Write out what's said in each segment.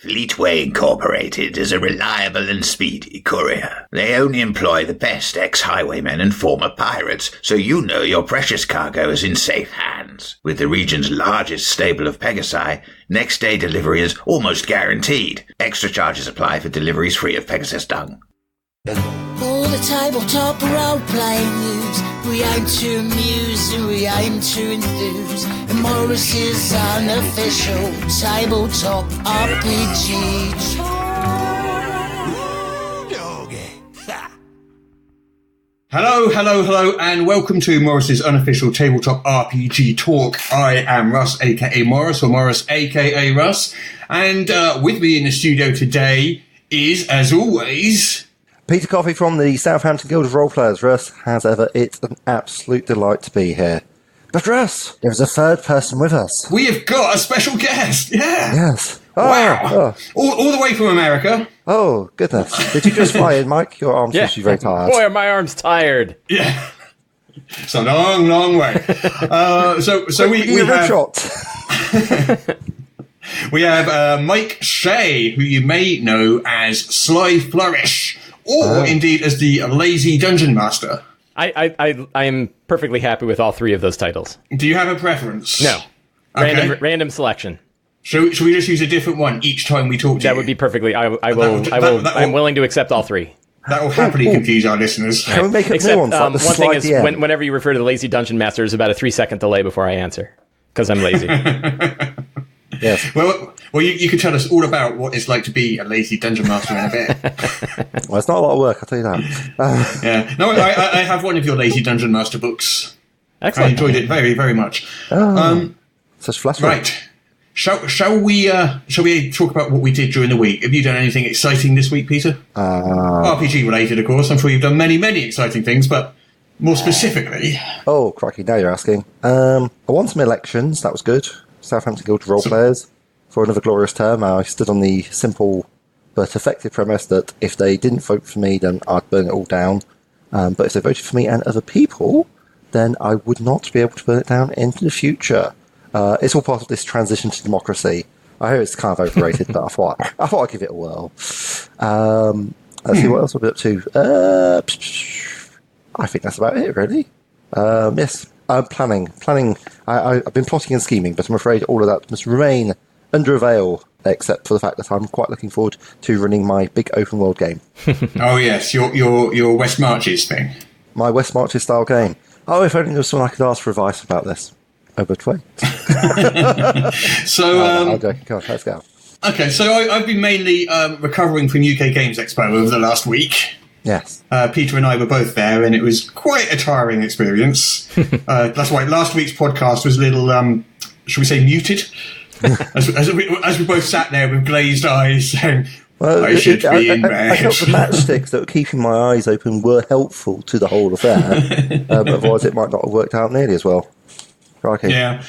Fleetway Incorporated is a reliable and speedy courier. They only employ the best ex-highwaymen and former pirates, so you know your precious cargo is in safe hands. With the region's largest stable of Pegasi, next-day delivery is almost guaranteed. Extra charges apply for deliveries free of Pegasus dung. All the tabletop role-playing news. We aim to amuse and we aim to enthuse. And Morrus's unofficial tabletop RPG. Hello, and welcome to Morrus's unofficial tabletop RPG talk. I am Russ, aka Morrus, or Morrus, aka Russ. And with me in the studio today is, as always, Peter Coffey from the Southampton Guild of Roleplayers. Russ, as ever, it's an absolute delight to be here. But Russ, there is a third person with us. We have got a special guest, yeah. Yes. Wow. All the way from America. Oh, goodness. Did you just fly in, Mike? Your arms must be very tired. Boy, are my arms tired. Yeah. It's a long, long way. So we have... shot. We have Mike Shae, who you may know as SlyFlourish, or indeed as the Lazy Dungeon Master. I am perfectly happy with all three of those titles. Do you have a preference? No. Okay. Random selection. Should we just use a different one each time we talk to you? That would be perfectly. I'm willing to accept all three. That will happily confuse our listeners. Can we make up new ones? Like one thing is, whenever you refer to the Lazy Dungeon Master, there's about a 3-second delay before I answer, because I'm lazy. Yes. Well, you could tell us all about what it's like to be a lazy dungeon master in a bit. Well, it's not a lot of work, I'll tell you that. Yeah. No, I have one of your lazy dungeon master books. Excellent. I enjoyed it very, very much. Such flattery. Right. Shall we talk about what we did during the week? Have you done anything exciting this week, Peter? RPG related, of course. I'm sure you've done many, many exciting things, but more specifically... Oh, crikey, now you're asking. I won some elections, that was good. Southampton Guild of Roleplayers. For another glorious term, I stood on the simple but effective premise that if they didn't vote for me, then I'd burn it all down. But if they voted for me and other people, then I would not be able to burn it down into the future. It's all part of this transition to democracy. I hear it's kind of overrated, but I thought I'd give it a whirl. Let's see what else I've been up to. I think that's about it, really. Yes, I'm planning. I've been plotting and scheming, but I'm afraid all of that must remain under a veil, except for the fact that I'm quite looking forward to running my big open world game. Oh yes, your West Marches thing. My West Marches style game. Oh, if only there was someone I could ask for advice about this. Oh, but wait. So, okay, come on, let's go. Okay, so I've been mainly recovering from UK Games Expo over the last week. Yes. Peter and I were both there, and it was quite a tiring experience. That's why last week's podcast was a little, shall we say, muted? as we both sat there with glazed eyes saying, well, I should be in bed. I felt the matchsticks that were keeping my eyes open were helpful to the whole affair. Otherwise, it might not have worked out nearly as well. Okay. Yeah.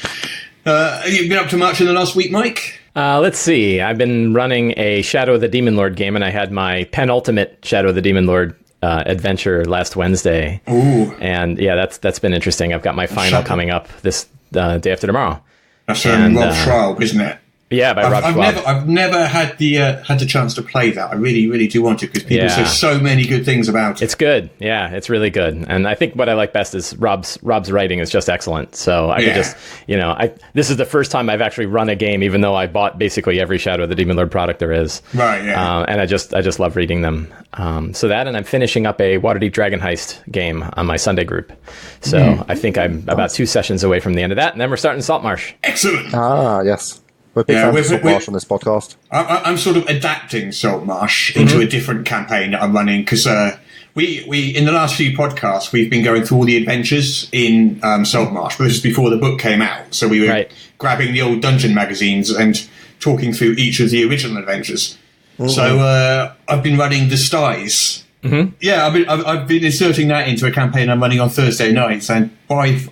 Have you been up to much in the last week, Mike? Let's see. I've been running a Shadow of the Demon Lord game, and I had my penultimate Shadow of the Demon Lord adventure last Wednesday. Ooh. And yeah, that's been interesting. I've got my final coming up this day after tomorrow. That's Rob Schwab, isn't it? Yeah, by Rob Schwab. I've never had the chance to play that. I really, really do want to, because people say so many good things about it. It's good. Yeah, it's really good. And I think what I like best is Rob's writing is just excellent. So I could just, this is the first time I've actually run a game, even though I bought basically every Shadow of the Demon Lord product there is. Right. Yeah. And I just love reading them. So that, and I'm finishing up a Waterdeep Dragon Heist game on my Sunday group. So I think I'm about 2 sessions away from the end of that, and then we're starting Saltmarsh. Excellent. Ah, yes. We're big fans of Saltmarsh on this podcast. I'm sort of adapting Saltmarsh into a different campaign that I'm running, because we in the last few podcasts we've been going through all the adventures in Saltmarsh, but this is before the book came out, so we were grabbing the old dungeon magazines and talking through each of the original adventures. Mm-hmm. So I've been running the Styes. Mm-hmm. Yeah, I've been inserting that into a campaign I'm running on Thursday nights, and I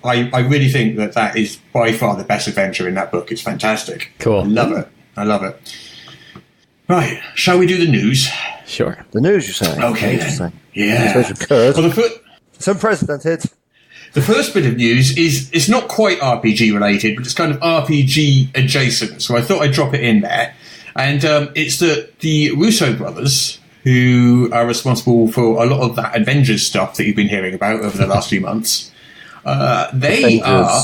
really think that is by far the best adventure in that book. It's fantastic. Cool. I love it. Right, shall we do the news? Sure. The news, you're saying? Okay. Interesting. Yeah. It's unprecedented. The first bit of news is, it's not quite RPG related, but it's kind of RPG adjacent, so I thought I'd drop it in there. And it's the Russo brothers who are responsible for a lot of that Avengers stuff that you've been hearing about over the last few months. They are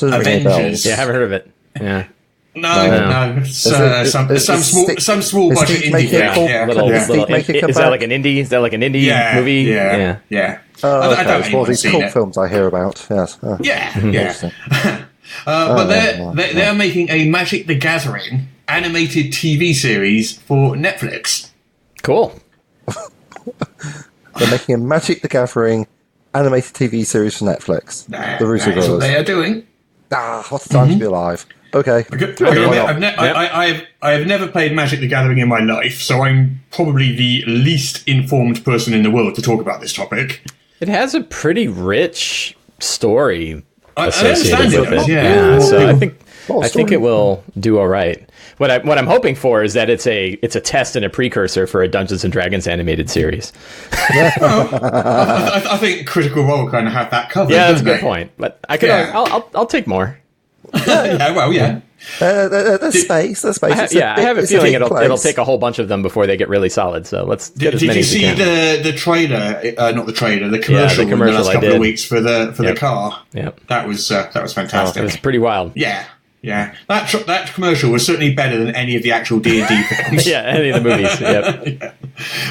Avengers. Yeah, I haven't heard of it. Yeah. No. Some small budget indie film. Is that like an indie? Is that like an indie movie? Yeah. Oh, I don't it's one of these cult it. films I hear about. Yes. Oh. Yeah. But they're making a Magic the Gathering animated TV series for Netflix. Cool. They're making a Magic the Gathering animated TV series for Netflix. The Russo That's what brothers. they are doing. What a time to be alive. Okay. I have never played Magic the Gathering in my life, so I'm probably the least informed person in the world to talk about this topic. It has a pretty rich story I associated understand with it. Yeah. So I think it will do all right. What I'm hoping for is that it's a test and a precursor for a Dungeons and Dragons animated series. I think Critical Role kind of have that covered. Yeah, that's a good point. But I'll take more. Yeah. There's space. I have a feeling it'll take a whole bunch of them before they get really solid. So let's get as many as we can. Did you see the trailer? Not the trailer. The commercial. The commercial in the last couple of weeks for the car. Yep. That was fantastic. It was pretty wild. Yeah. That commercial was certainly better than any of the actual D&D films. Yeah, any of the movies. Yep.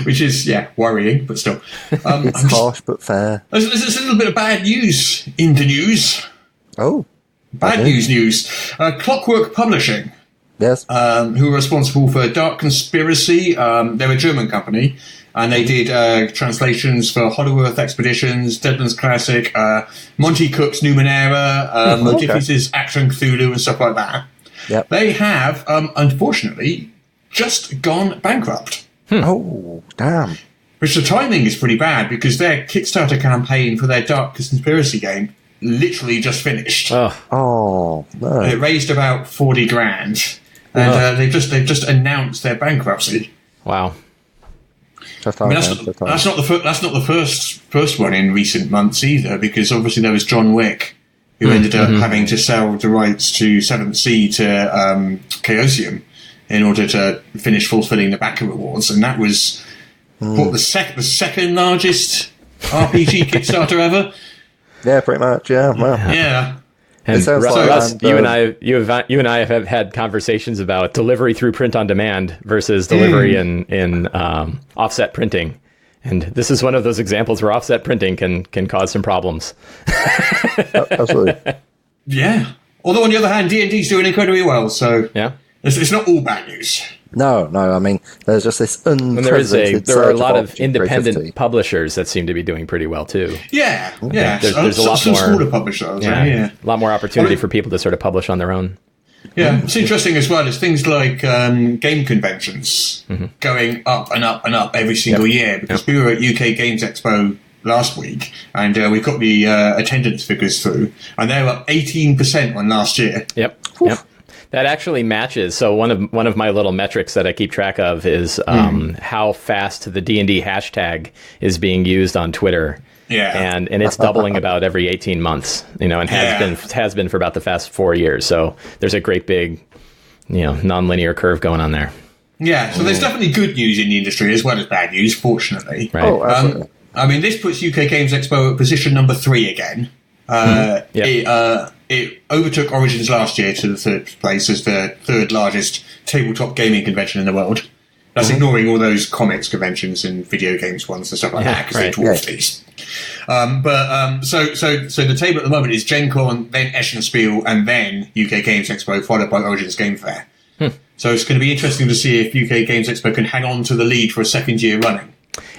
Which is worrying, but still. It's harsh but fair. There's a little bit of bad news in the news. Oh. Bad news. Clockwork Publishing, Yes. who are responsible for Dark Conspiracy. They're a German company, and they did translations for Hollow-Earth Expeditions, Deadlands Classic, Monty Cook's Numenera, Modiphius's Action Cthulhu, and stuff like that. Yep. They have, unfortunately, just gone bankrupt. Oh, damn. Which the timing is pretty bad, because their Kickstarter campaign for their Dark Conspiracy game literally just finished. Oh, no. It raised about 40 grand, and they've just announced their bankruptcy. Wow. That's not the first one in recent months either, because obviously there was John Wick, who ended up having to sell the rights to 7th Sea to Chaosium in order to finish fulfilling the backer rewards, and that was the second largest RPG Kickstarter ever. Yeah, pretty much. Yeah. Wow. Yeah. And sounds Russ, like- you and I have had conversations about delivery through print on demand versus delivery in offset printing, and this is one of those examples where offset printing can cause some problems. Absolutely. Yeah. Although on the other hand, D&D's doing incredibly well, so Yeah. it's not all bad news. No. I mean, there's just this And there unprecedented are a surge lot of RPG independent creativity. publishers that seem to be doing pretty well too. Yeah. There's a lot some more smaller publishers. Yeah. A lot more opportunity for people to sort of publish on their own. Yeah, it's interesting as well. There's things like game conventions going up and up and up every single year, because we were at UK Games Expo last week, and we got the attendance figures through, and they're up 18% on last year. Yep. That actually matches. So one of my little metrics that I keep track of is how fast the D&D hashtag is being used on Twitter. Yeah. And it's doubling about every 18 months, and has been for about the past 4 years. So there's a great big, nonlinear curve going on there. Yeah, so there's definitely good news in the industry as well as bad news, fortunately. Right. Oh, absolutely. I mean, this puts UK Games Expo at position number 3 again. It overtook Origins last year to the third place as the third largest tabletop gaming convention in the world. That's ignoring all those comics conventions and video games ones and stuff like that, because they dwarf these. So the table at the moment is Gen Con, then Eschenspiel, and then UK Games Expo, followed by Origins Game Fair. So it's going to be interesting to see if UK Games Expo can hang on to the lead for a second year running.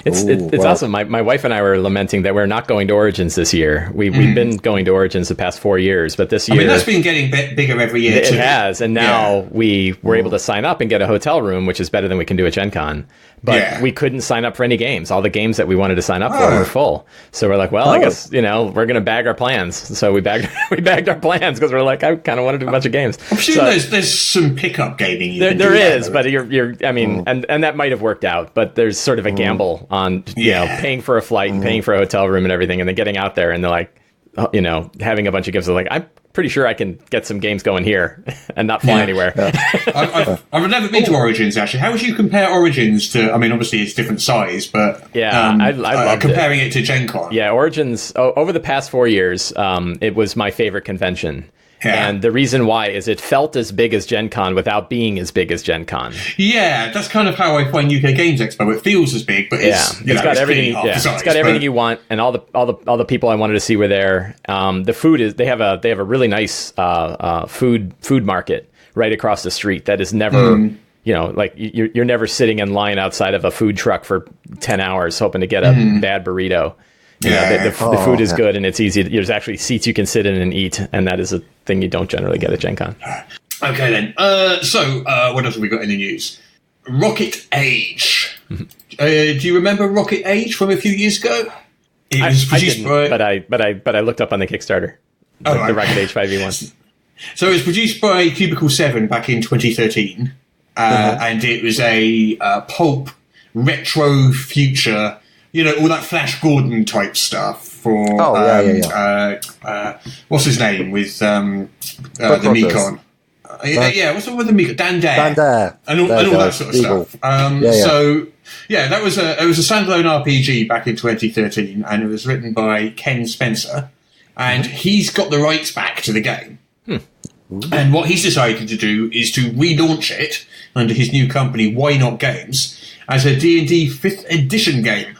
It's awesome. My wife and I were lamenting that we're not going to Origins this year. We've been going to Origins the past 4 years, but this year... I mean, that's been getting bigger every year, too. It has, and now we were able to sign up and get a hotel room, which is better than we can do at Gen Con. But we couldn't sign up for any games. All the games that we wanted to sign up for were full. So we're like, well, I guess, we're going to bag our plans. So we bagged our plans because we're like, I kind of want to do a bunch of games. I'm sure there's some pickup gaming. There is, but and that might have worked out, but there's sort of a gamble on, paying for a flight and paying for a hotel room and everything, and then getting out there and they're like, having a bunch of gifts. They're like, I'm pretty sure I can get some games going here and not fly anywhere. Yeah. I've never been to Origins, actually. How would you compare Origins to, I mean, obviously it's different size, but I loved comparing it to Gen Con. Yeah, Origins, over the past 4 years, it was my favorite convention. Yeah. And the reason why is it felt as big as Gen Con without being as big as Gen Con. Yeah, that's kind of how I find UK Games Expo. It feels as big, but it's got everything. It's got everything you want, and all the people I wanted to see were there. The food is they have a really nice food market right across the street that is never like you're never sitting in line outside of a food truck for 10 hours hoping to get a bad burrito. The food is good and it's easy. There's actually seats you can sit in and eat, and that is a thing you don't generally get at Gen Con. Okay, then. So, what else have we got in the news? Rocket Age. Do you remember Rocket Age from a few years ago? It was produced by... But I looked up on the Kickstarter. The Rocket Age 5e1. So it was produced by Cubicle 7 back in 2013, and it was a pulp retro future. All that Flash Gordon type stuff for what's his name with the Mekon? What's up with the Mekon? Dan Dare. And all that sort of stuff. That was it was a standalone RPG back in 2013, and it was written by Ken Spencer, and he's got the rights back to the game. And what he's decided to do is to relaunch it under his new company, Why Not Games, as a D&D 5th edition game.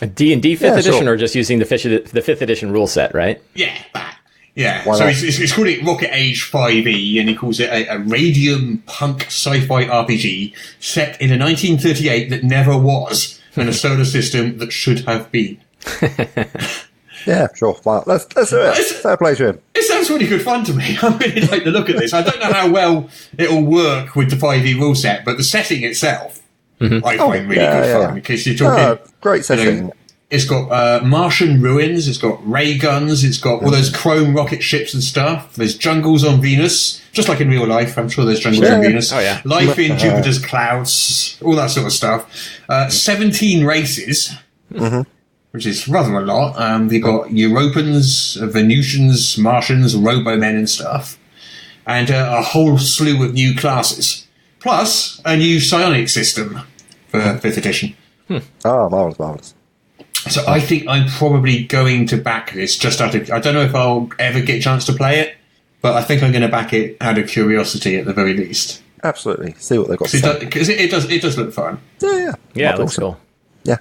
A D&D 5th edition, or just using the 5th edition rule set, right? Yeah, that. Yeah. So he's called it Rocket Age 5e, and he calls it a radium punk sci-fi RPG set in a 1938 that never was, and a solar system that should have been. Yeah, sure. Well, let's do it. Fair play to him. It sounds really good fun to me. I really like the look of this. I don't know how well it'll work with the 5e rule set, but the setting itself, I find really good fun, because you're talking... great setting. It's got Martian ruins, it's got ray guns, it's got all those chrome rocket ships and stuff. There's jungles on Venus, just like in real life. I'm sure there's jungles on Venus. Oh, yeah. Life in Jupiter's clouds, all that sort of stuff. 17 races, which is rather a lot. You've got Europans, Venusians, Martians, Robo-Men and stuff. And a whole slew of new classes. Plus, a new psionic system for 5th edition. Oh, marvellous. So I think I'm probably going to back this just out of... I don't know if I'll ever get a chance to play it, but I think I'm going to back it out of curiosity at the very least. Absolutely. See what they've got to say. Because it does look fun. Yeah, it looks cool. Yeah.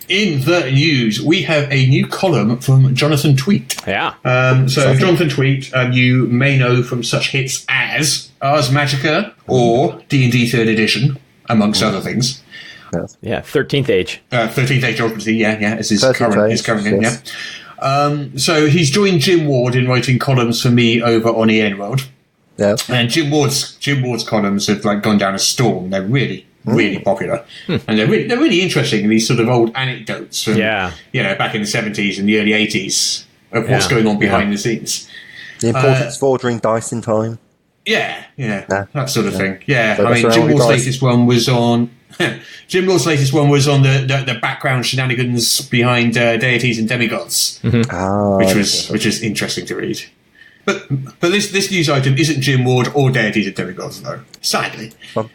In the news, we have a new column from Jonathan Tweet. Yeah. Jonathan Tweet, you may know from such hits as ARS Magica or D&D 3rd Edition, amongst other things. Yeah, 13th Age. 13th Age, obviously, it's his current name, so he's joined Jim Ward in writing columns for me over on EN World. Yeah. And Jim Ward's columns have gone down a storm. They're really popular. And they're really interesting, these sort of old anecdotes from back in the 70s and the early 80s of what's going on behind the scenes. The importance of ordering dice in time. That sort of thing. Yeah, I mean, Jim Ward's latest one was on... the background shenanigans behind deities and demigods, which is interesting to read. But this news item isn't Jim Ward or deities and demigods, though. Sadly, but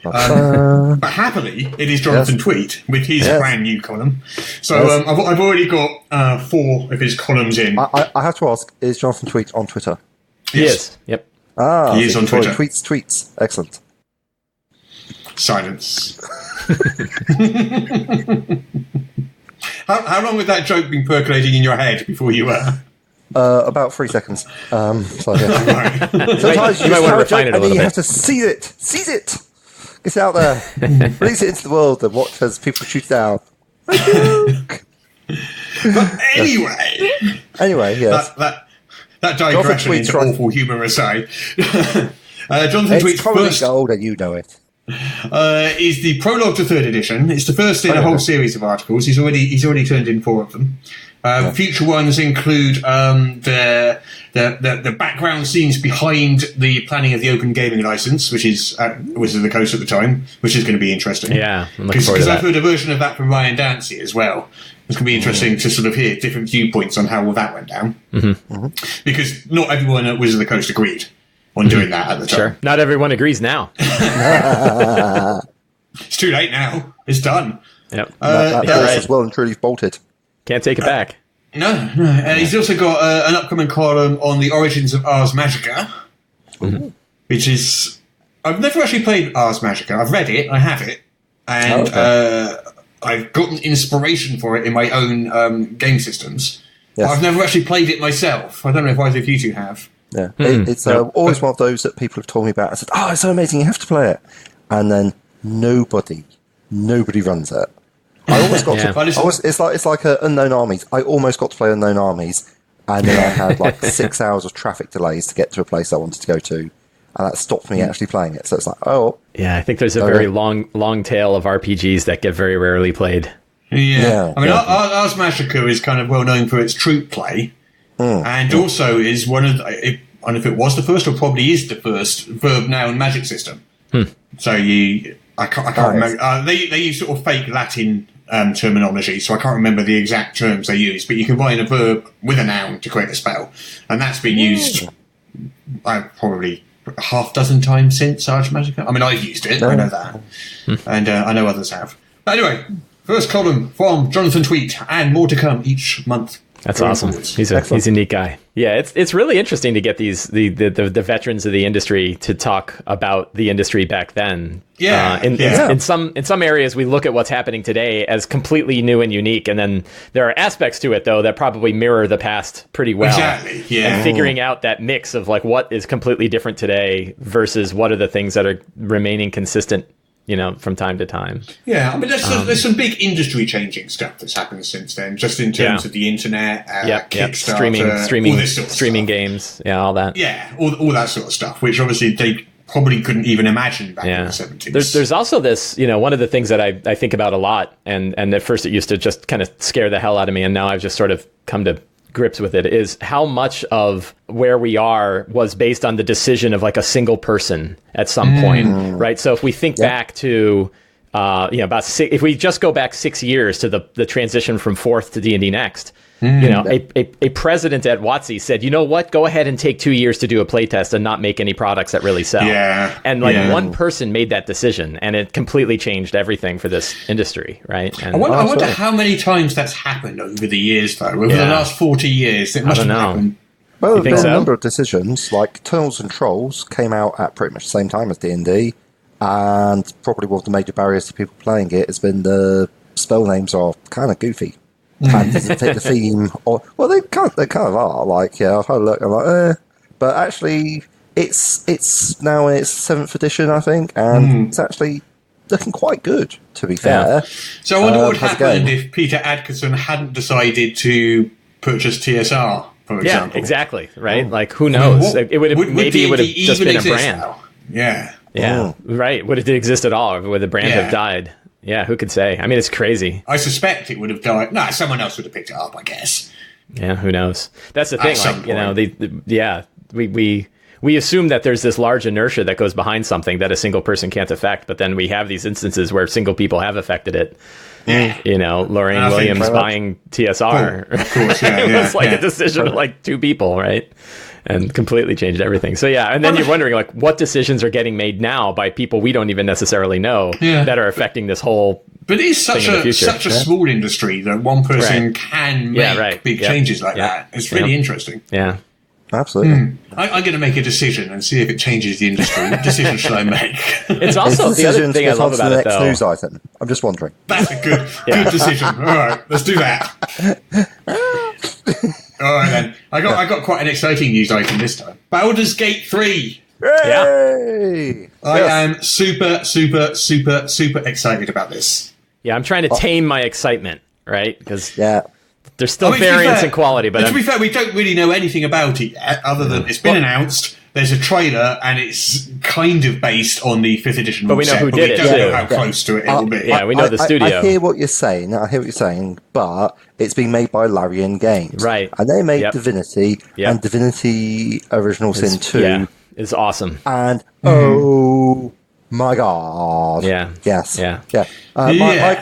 happily, it is Jonathan Tweet with his brand new column. So I've already got 4 of his columns in. I have to ask: is Jonathan Tweet on Twitter? Yes. Yep. He is on Twitter. Tweets. Excellent. Silence. How long had that joke been percolating in your head before you were? About 3 seconds. Sometimes you might want to refine it a little bit. You have to seize it. Get it out there. Release it into the world and watch as people shoot down. But anyway, yes. That digression into awful humour aside. Jonathan Tweet's first gold, and you know it. Is the prologue to 3rd edition. It's the first in a whole series of articles. He's already turned in 4 of them. Future ones include the background scenes behind the planning of the Open Gaming License, which is at Wizards of the Coast at the time, which is going to be interesting. Yeah, I'm looking forward to that. Because I've heard a version of that from Ryan Dancy as well, It's going to be interesting to sort of hear different viewpoints on how all that went down. Because not everyone at Wizard of the Coast agreed on doing that at the time. Sure. Not everyone agrees now. It's too late now. It's done. Yep. That is well and truly bolted. Can't take it back. No. And he's also got an upcoming column on the origins of ARS Magica, which is... I've never actually played ARS Magica. I've read it. I have it. And I've gotten inspiration for it in my own game systems. Yes. I've never actually played it myself. I don't know if either of you two have. Yeah, it's always one of those that people have told me about. I said, "Oh, it's so amazing! You have to play it," and then nobody runs it. I almost got to. It's like Unknown Armies. I almost got to play Unknown Armies, and then I had like 6 hours of traffic delays to get to a place I wanted to go to, and that stopped me actually playing it. So it's like, I think there's a very long tail of RPGs that get very rarely played. Yeah. I mean, ARS Magica is kind of well known for its troop play. And also is one of, I don't know if it was the first or probably is the first verb noun magic system. So I can't remember. They use sort of fake Latin terminology, so I can't remember the exact terms they use. But you combine a verb with a noun to create a spell, and that's been used probably a half dozen times since ARS Magica. I mean, I've used it. I know that, and I know others have. But anyway, first column from Jonathan Tweet, and more to come each month. That's awesome. He's a neat guy. Yeah, it's really interesting to get the veterans of the industry to talk about the industry back then. In some areas, we look at what's happening today as completely new and unique, and then there are aspects to it though that probably mirror the past pretty well. Exactly. Yeah. And figuring out that mix of like what is completely different today versus what are the things that are remaining consistent, from time to time. Yeah, I mean, there's some big industry-changing stuff that's happened since then, just in terms of the internet, Kickstarter, streaming games, all that. Yeah, all that sort of stuff, which obviously they probably couldn't even imagine back in the 70s. There's also this, one of the things that I think about a lot, and at first it used to just kind of scare the hell out of me, and now I've just sort of come to grips with it, is how much of where we are was based on the decision of like a single person at some point, right? So if we think back to if we just go back 6 years to the transition from 4th to D&D Next, a president at WotC said, you know what, go ahead and take 2 years to do a playtest and not make any products that really sell. And one person made that decision, and it completely changed everything for this industry, right? And I wonder how many times that's happened over the years, though. Over the last 40 years, it must have happened. Well, there's a number of decisions, like Tunnels and Trolls came out at pretty much the same time as D&D, and probably one of the major barriers to people playing it has been the spell names are kind of goofy. And doesn't take the theme, they kind of are. Like, I've had a look, I'm like, but actually, it's now in its 7th edition, I think, and it's actually looking quite good, to be fair. So I wonder what would happen if Peter Adkison hadn't decided to purchase TSR, for example. Yeah, exactly, right? Like, who knows? It would have just been a brand. Now? Yeah. Yeah, right. Would it exist at all? Would the brand have died? Yeah, who could say? I mean, it's crazy. I suspect it would have died. No, someone else would have picked it up, I guess. Yeah, who knows? That's the thing. We assume that there's this large inertia that goes behind something that a single person can't affect, but then we have these instances where single people have affected it. Lorraine Williams buying TSR. Of course, it was like a decision of like 2 people, right? And completely changed everything. So and then you're wondering like what decisions are getting made now by people we don't even necessarily know that are affecting this whole. But it's such a small industry that one person can make big changes like that. It's really interesting. Yeah, absolutely. I'm going to make a decision and see if it changes the industry. What decision should I make? It's also the other thing I love about it, though. News item. I'm just wondering. That's a good decision. All right, let's do that. All right, then. I got quite an exciting news item this time. Baldur's Gate 3. Yay! I am super, super, super, super excited about this. Yeah, I'm trying to tame my excitement, right? Because there's still to be variance fair, in quality. But to be fair, we don't really know anything about it yet, other than it's been announced. There's a trailer, and it's kind of based on the 5th edition. But we know who did it, We don't know how close to it will be. Yeah, we know the studio. I hear what you're saying. But it's being made by Larian Games. Right. And they made Divinity and Divinity Original Sin 2. Yeah, it's awesome. And, My God. Yeah. Yes. Yeah. Yeah.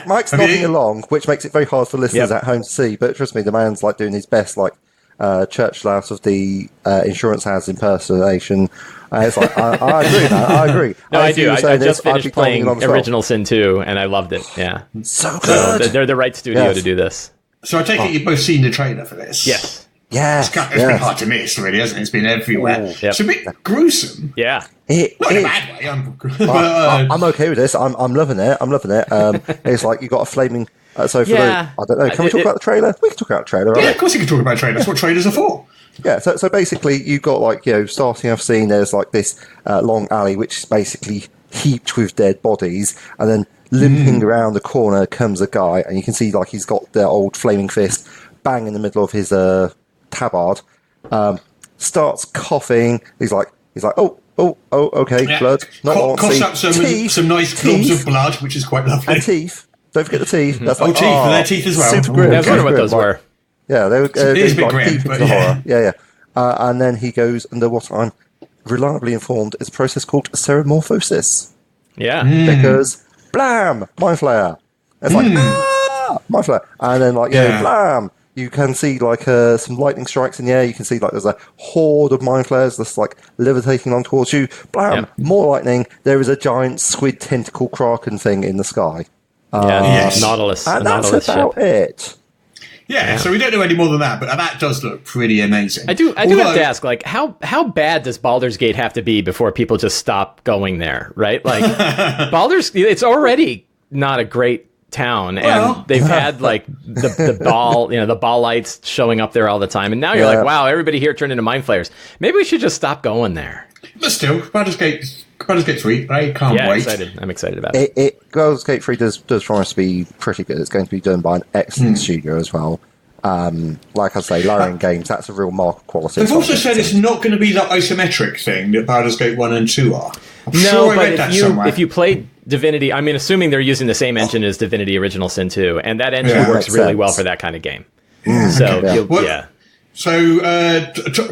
Mike's nodding along, which makes it very hard for listeners at home to see. But trust me, the man's like doing his best, like Churchill out of the Insurance House impersonation. It's like, I agree, man. I agree. No, I do. I just finished playing Original Sin 2, and I loved it. Yeah. So good. So they're the right studio to do this. So I take it you've both seen the trailer for this? Yes. Yes. It's been hard to miss, really, hasn't it? It's been everywhere. Yep. It's a bit gruesome. Yeah. Not in a bad way. I'm okay with this. I'm loving it. It's like you got a flaming. I don't know. Can we talk about the trailer? We can talk about the trailer. Right? Yeah, of course you can talk about trailers. That's what trailers are for. Yeah. So basically, you've got like starting off scene. There's like this long alley, which is basically heaped with dead bodies, and then limping around the corner comes a guy, and you can see like he's got the old flaming fist bang in the middle of his tabard. Starts coughing. He's like, oh, okay, yeah. Blood. Not coughs up some nice globs of blood, which is quite lovely. And teeth. Don't forget the teeth. That's like, teeth. Their teeth as well. Super grim. I was wondering what those were. Yeah, they were. It is a bit like grim, deep into the horror. Yeah. And then he goes under what I'm reliably informed is a process called ceremorphosis. Yeah. Because blam, mind flare. It's like mind flare, and then like blam. You can see like some lightning strikes in the air. You can see like there's a horde of mind flares that's like levitating on towards you. Blam! Yep. More lightning. There is a giant squid tentacle kraken thing in the sky. Nautilus. And that's about it. Yeah, so we don't know any more than that, but that does look pretty amazing. I do have to ask, like, how bad does Baldur's Gate have to be before people just stop going there, right? Like, it's already not a great town, and they've had like the ball lights showing up there all the time, and now you're like, wow, everybody here turned into mind flayers. Maybe we should just stop going there. But still, Baldur's Gate 3, I can't wait. I'm excited about it. Baldur's Gate 3 does promise to be pretty good. It's going to be done by an excellent studio as well. Like I say, Larian Games, that's a real mark of quality. They've also said it's not going to be that isometric thing that Baldur's Gate 1 and 2 are. If you play Divinity, I mean, assuming they're using the same engine as Divinity Original Sin 2, and that engine works really well for that kind of game. So,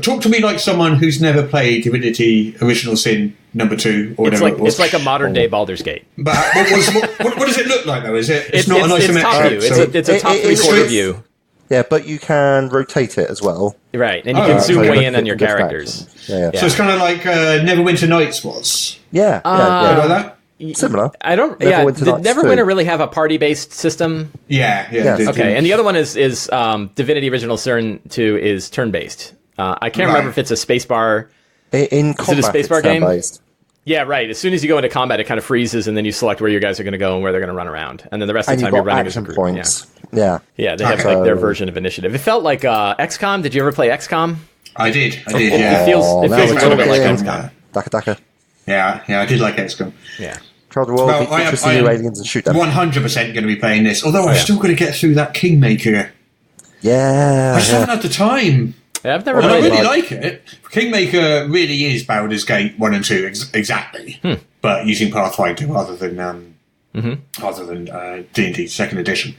talk to me like someone who's never played Divinity Original Sin number 2 or whatever it was. It's like a modern day Baldur's Gate. But what does it look like though? It's not an isometric. Top view. It's a top three-quarter view. Yeah, but you can rotate it as well. Right, and you can zoom way in on your characters. Yeah. So it's kind of like Neverwinter Nights was. Yeah. Like that? Similar. I don't. Did Neverwinter really have a party-based system? Yeah. Okay, and the other one is Divinity Original Sin 2 is turn-based. I can't remember if it's a spacebar. In combat, is it a spacebar game? Turn-based. Yeah, right. As soon as you go into combat, it kind of freezes, and then you select where your guys are going to go and where they're going to run around, and then the rest of the time you're running as a group. Points. Yeah, they have like their version of initiative. It felt like XCOM. Did you ever play XCOM? I did. It feels a little bit like XCOM. Daka. Yeah, I did like XCOM. Yeah. Travel the world, beat interesting new aliens and shoot them. 100% going to be playing this. Although I've still got to get through that Kingmaker. Yeah. I just haven't had the time. Yeah, I've never played it. I really like it. Kingmaker really is Baldur's Gate 1 and 2 exactly, but using Pathfinder rather than D&D 2nd edition.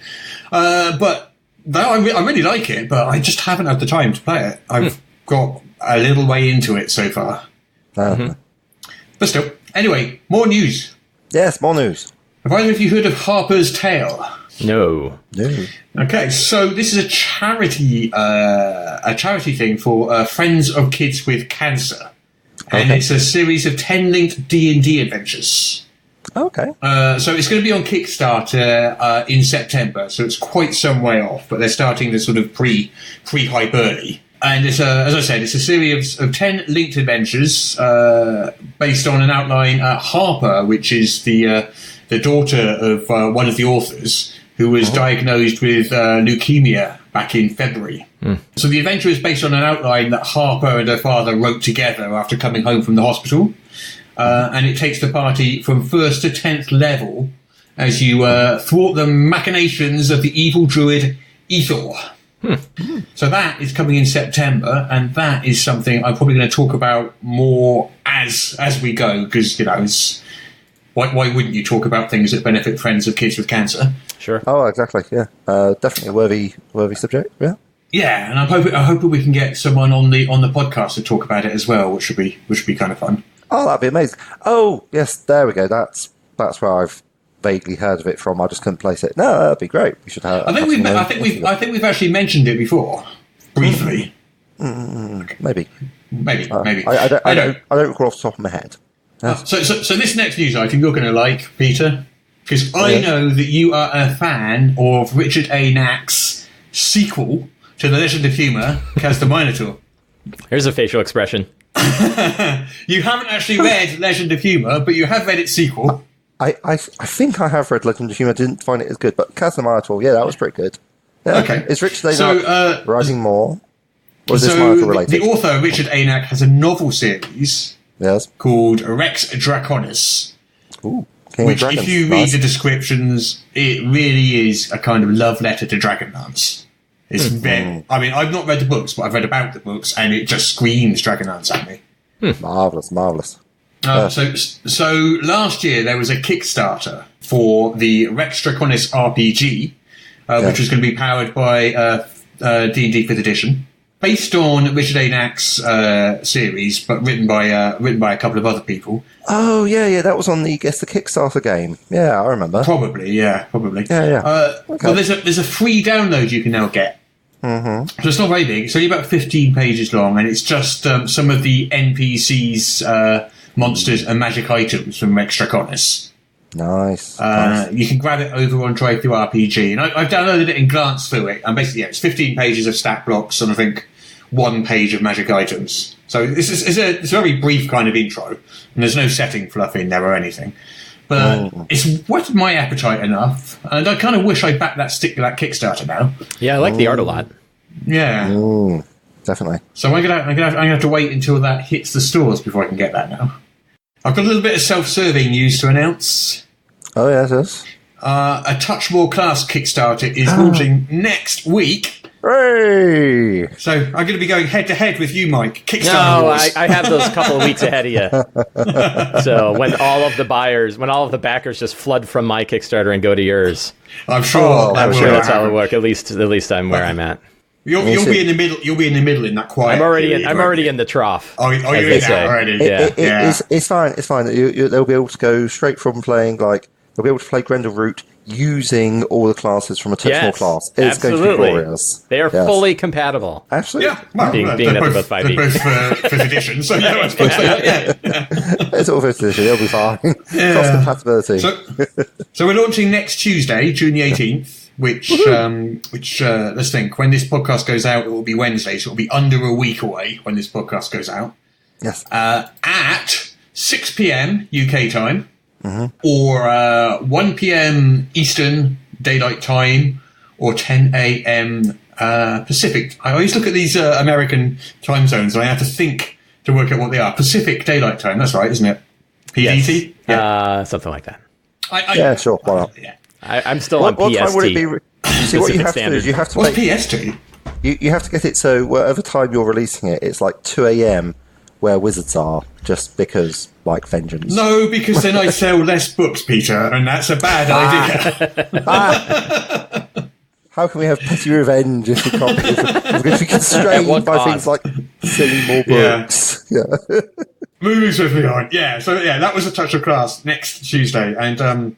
But no, I really like it, but I just haven't had the time to play it. I've got a little way into it so far. But still. Anyway, more news. Yes, more news. Have either of you heard of Harper's Tale? No. Okay, so this is a charity thing for Friends of Kids with Cancer, and it's a series of 10 linked D&D adventures. Okay. So it's going to be on Kickstarter in September, so it's quite some way off, but they're starting the sort of pre-hype early. And it's as I said, it's a series of 10 linked adventures based on an outline. Harper, which is the daughter of one of the authors, who was diagnosed with leukemia back in February. So the adventure is based on an outline that Harper and her father wrote together after coming home from the hospital. And it takes the party from 1st to 10th level as you thwart the machinations of the evil druid Ethor. So that is coming in September, and that is something I'm probably going to talk about more as we go, because, it's... Why wouldn't you talk about things that benefit friends of kids with cancer? Sure. Oh, exactly. Yeah, definitely a worthy subject. Yeah. Yeah, and I'm hoping we can get someone on the podcast to talk about it as well, which would be kind of fun. Oh, that'd be amazing. Oh, yes, there we go. That's where I've vaguely heard of it from. I just couldn't place it. No, that'd be great. We should have. I think we've actually mentioned it before, briefly. Maybe. I don't recall off the top of my head. So this next news item you're going to like, Peter, because I know that you are a fan of Richard A. Knack's sequel to The Legend of Humour, Kaz the Minotaur. Here's a facial expression. You haven't actually read Legend of Humour, but you have read its sequel. I think I have read Legend of Humour. I didn't find it as good, but Kaz the Minotaur, yeah, that was pretty good. Yeah. Okay. Is Richard A. Knack writing more? Or is this Minotaur related? The author, Richard A. Knack, has a novel series called Rex Draconis. Ooh, which, if you read the descriptions, it really is a kind of love letter to Dragonlance. It's very, I mean, I've not read the books, but I've read about the books, and it just screams Dragonlance at me. Marvellous. So last year there was a Kickstarter for the Rex Draconis RPG, which was going to be powered by D&D 5th edition, based on Richard A. Knack's series, but written by a couple of other people. Oh yeah, that was on the Kickstarter game. Yeah, I remember. Probably. Yeah. Okay. Well, there's a free download you can now get. Mm-hmm. So it's not very big. It's only about 15 pages long, and it's just some of the NPCs, monsters, and magic items from Rex Draconis. Nice. You can grab it over on Drive Through RPG, and I've downloaded it and glanced through it. And basically, it's 15 pages of stat blocks and I think 1 page of magic items. So it's a very brief kind of intro, and there's no setting fluff in there or anything. But it's whetted my appetite enough, and I kind of wish I backed that Kickstarter now. Yeah, I like the art a lot. Yeah, definitely. So I'm gonna have to wait until that hits the stores before I can get that now. I've got a little bit of self-serving news to announce. Oh yeah, it is. A Touch More Class Kickstarter is launching next week. Hooray! So I'm going to be going head-to-head with you, Mike. Kickstarter Wars. I have those couple of weeks ahead of you. So when all of the backers just flood from my Kickstarter and go to yours, I'm sure that's how it'll work. At least I'm where I'm at. You'll be in the middle. You'll be in the middle in that quiet. I'm already in the trough. Oh, you're in that already. It's fine. It's fine. They'll be able to go straight from playing they'll be able to play Grendleroot using all the classes from a Touch More class. It's going to be glorious. They are fully compatible. Absolutely. Yeah. Well, being that they're both 5e. They're both 5th edition, so I suppose It's all 5th edition. It'll be fine. Cross compatibility. So we're launching next Tuesday, June the 18th, which let's think, when this podcast goes out, it will be Wednesday, so it'll be under a week away when this podcast goes out. Yes. At 6 p.m. UK time. Or 1 p.m. Eastern Daylight Time, or 10 a.m. Pacific. I always look at these American time zones, and I have to think to work out what they are. Pacific Daylight Time, that's right, isn't it? PDT? Yes. Yeah. Something like that. Yeah, sure, why not? Yeah. I'm still on PST. What time would it be? See, what you have to do is you have to What's PST? You have to get it so whatever time you're releasing it, it's like 2 a.m. where Wizards are, just because, like, vengeance. No, because then I sell less books, Peter, and that's a bad idea. How can we have petty revenge if we can't? If we're going to be constrained by things like selling more books? Yeah. Movies with me on. Yeah, so that was a Touch of Class next Tuesday, and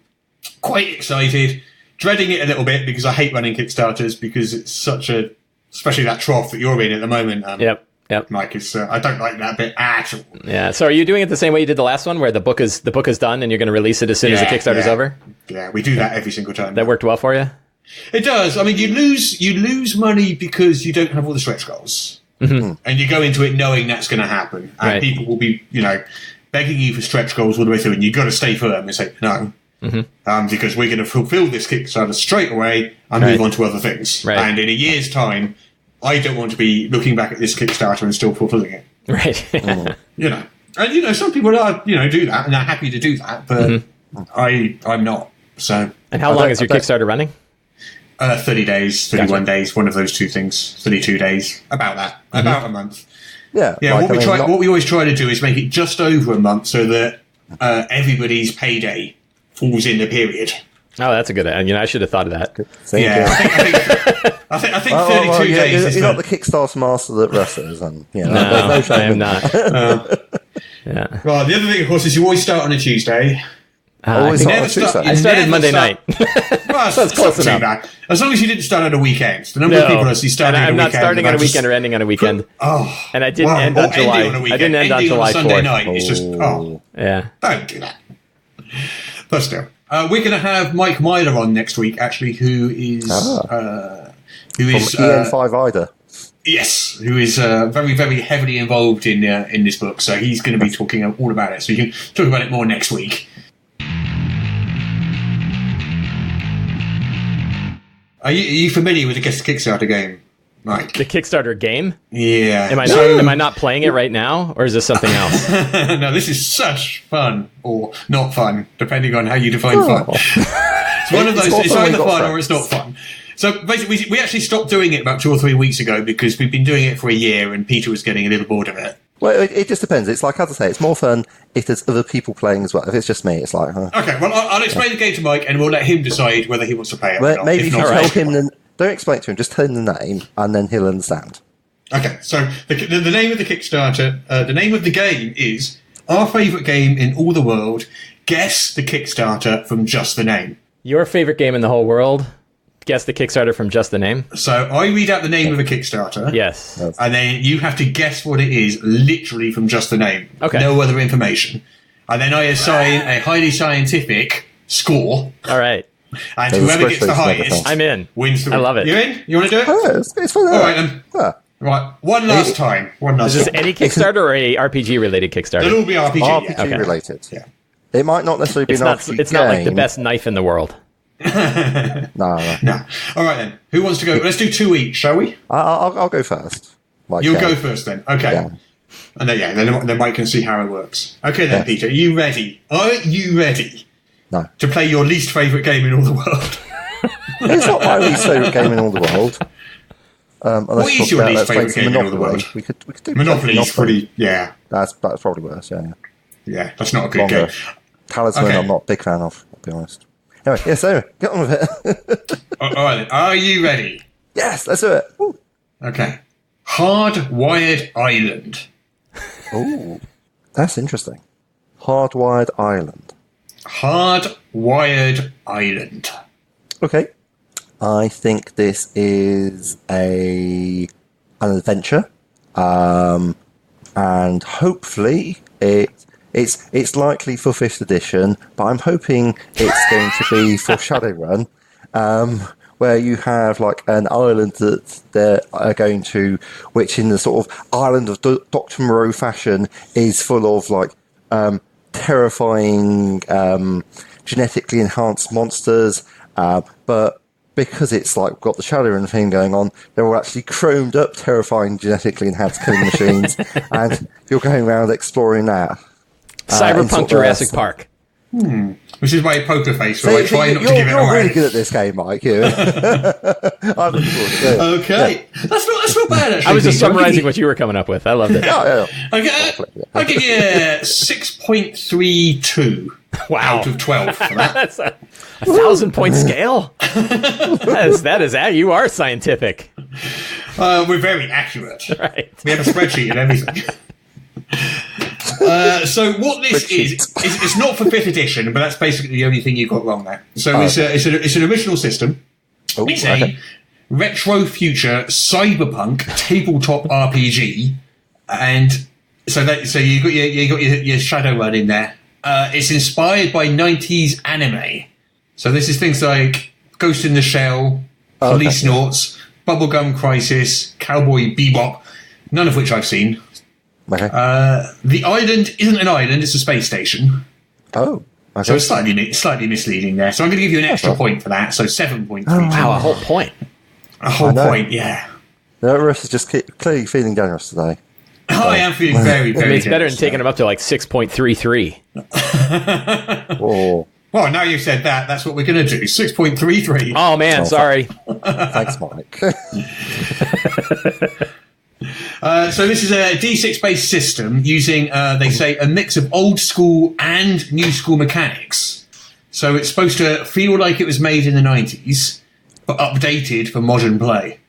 quite excited. Dreading it a little bit because I hate running Kickstarters because it's such a, especially that trough that you're in at the moment. Yep. Mike, I don't like that bit at all. Yeah. So are you doing it the same way you did the last one, where the book is done and you're going to release it as soon as the Kickstarter's over? Yeah, we do that every single time. That worked well for you? It does. I mean, you lose money because you don't have all the stretch goals, and you go into it knowing that's going to happen, and people will be, begging you for stretch goals all the way through, and you've got to stay firm and say no. Because we're going to fulfill this Kickstarter straight away and move on to other things. Right. And in a year's time, I don't want to be looking back at this Kickstarter and still fulfilling it. Right. And some people are, do that and are happy to do that, but I'm not. So. And how long is your Kickstarter running? 30 days, 31 days, one of those two things, 32 days, about that, about a month. Yeah. What we always try to do is make it just over a month so that everybody's payday falls in the period. Oh, that's a good idea. I should have thought of that. I think 32 days. You're not the Kickstarter master that wrestles, and no, I am not. Yeah. Well, the other thing, of course, is you always start on a Tuesday. I started Monday night. Well, that's close enough. Bad. As long as you didn't start on a weekend. The number of people actually starting on a weekend. I'm not starting on a weekend or ending on a weekend. And I didn't end on July. I didn't end on July 4th. Sunday night. It's just, yeah. Don't do that. But still. We're going to have Mike Myler on next week, actually, who is EN5 Ida. Yes, who is very, very heavily involved in this book. So he's going to be talking all about it. So you can talk about it more next week. Are you familiar with the Kickstarter game, Mike? The Kickstarter game? Yeah. Am I not playing it right now, or is this something else? No, this is such fun, or not fun, depending on how you define fun. It's one of those. It's either fun or it's not fun. So basically, we actually stopped doing it about 2 or 3 weeks ago because we've been doing it for a year, and Peter was getting a little bored of it. Well, it just depends. It's like, as I say, it's more fun if there's other people playing as well. If it's just me, it's like... Okay, well, I'll explain the game to Mike, and we'll let him decide whether he wants to play it or not. Maybe if you tell him... Don't explain it to him, just tell him the name, and then he'll understand. Okay, so the name of the Kickstarter... the name of the game is Our Favourite Game in All the World. Guess the Kickstarter from just the name. Your favourite game in the whole world? Guess the Kickstarter from just the name? So I read out the name of a Kickstarter. Yes. And then you have to guess what it is, literally from just the name. Okay. No other information. And then I assign a highly scientific score. All right. And whoever gets the highest I'm in. Wins the I love it. You in? You want to do it? Oh, it's fun. All right, then. Yeah. Right. One last time. Is this any Kickstarter or a RPG-related Kickstarter? It'll all be RPG. RPG related. Yeah. It might not necessarily be an RPG It's not like the best knife in the world. No. All right, then. Who wants to go? Let's do 2 each, shall we? I'll go first. You'll go first, then. Okay. Yeah. And then Mike can see how it works. Okay, then, Peter. Are you ready? Are you ready? No. To play your least favourite game in all the world? It's not my least favourite game in all the world. What is your least favourite game in all the world? We could do Monopoly is pretty... Yeah. That's probably worse, yeah. Yeah, that's not a good game. Talisman I'm not a big fan of, I'll be honest. Anyway, get on with it. All right, then. Are you ready? Yes, let's do it. Ooh. Okay. Hardwired Island. Ooh, that's interesting. Hardwired Island. Hardwired Island. Okay. I think this is an adventure, and hopefully it's likely for 5th edition, but I'm hoping it's going to be for Shadowrun, where you have like an island that they're going to, which in the sort of Island of Dr. Moreau fashion is full of like terrifying genetically enhanced monsters, but because it's like got the Shadowrun thing going on, they're all actually chromed up terrifying genetically enhanced killing machines, and you're going around exploring that. Cyberpunk Jurassic Park. Which is my poker face, so I try not to give it away. You're really good at this game, Mike. I'm looking forward to it. Okay. Yeah. That's not bad, actually. I was just summarising what you were coming up with. I loved it. Yeah. I'll give you 6.32 out of 12 for that. That's a 1,000-point scale? that is you are scientific. We're very accurate. Right. We have a spreadsheet and everything. So what this is it's not for 5th edition, but that's basically the only thing you got wrong there. So it's an original system. It's a retro future cyberpunk tabletop RPG, and so you got your Shadowrun in there. It's inspired by 90s anime. So this is things like Ghost in the Shell, Police Noughts, Bubblegum Crisis, Cowboy Bebop, none of which I've seen. Okay. The island isn't an island; it's a space station. Oh, okay. So it's slightly misleading there. So I'm going to give you an extra point for that. So 7.3. Oh, wow, a whole point. A whole point, yeah. The rest is just clearly feeling generous today. I am feeling very, very It's better than taking them up to like 6.33. Oh. Well, now you've said that, that's what we're going to do. 6.33. Oh, man, sorry. Thanks, Mike. So this is a D6-based system using, they say, a mix of old school and new school mechanics. So it's supposed to feel like it was made in the 90s, but updated for modern play.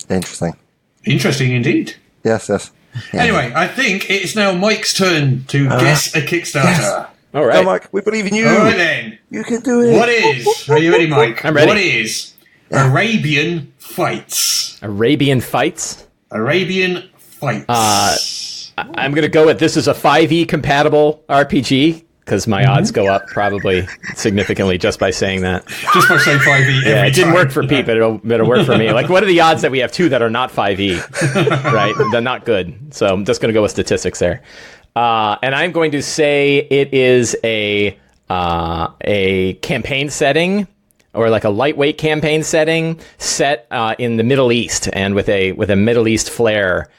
Interesting. Interesting indeed. Yes. Anyway, I think it's now Mike's turn to guess a Kickstarter. Yes. All right. Go, Mike, we believe in you. All right, then. You can do it. What is... Are you ready, Mike? I'm ready. What is Arabian Fights? Arabian Fights? Arabian Fights. I'm going to go with this is a 5e compatible RPG, because my odds go up probably significantly just by saying that. Just by saying 5e. Yeah, it didn't time. work for Pete, but it'll work for me. Like, what are the odds that we have two that are not 5e? Right? They're not good. So I'm just going to go with statistics there. And I'm going to say it is a campaign setting, or like a lightweight campaign setting set in the Middle East, and with a Middle East flair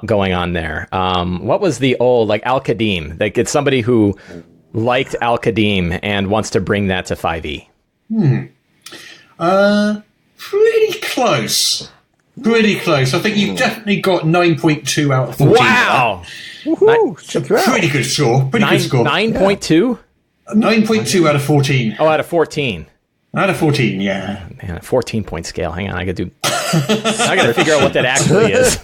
going on there. What was the old, like, Al-Qadim? Like, it's somebody who liked Al-Qadim and wants to bring that to 5e. Pretty close. Pretty close. I think you've definitely got 9.2 out of 14. Wow! Woohoo! Check you out. Pretty good score. Pretty good score. 9.2? 9.2 out of 14. Oh, out of 14. Out of 14, yeah. Man, a 14-point scale. Hang on, I got to figure out what that actually is.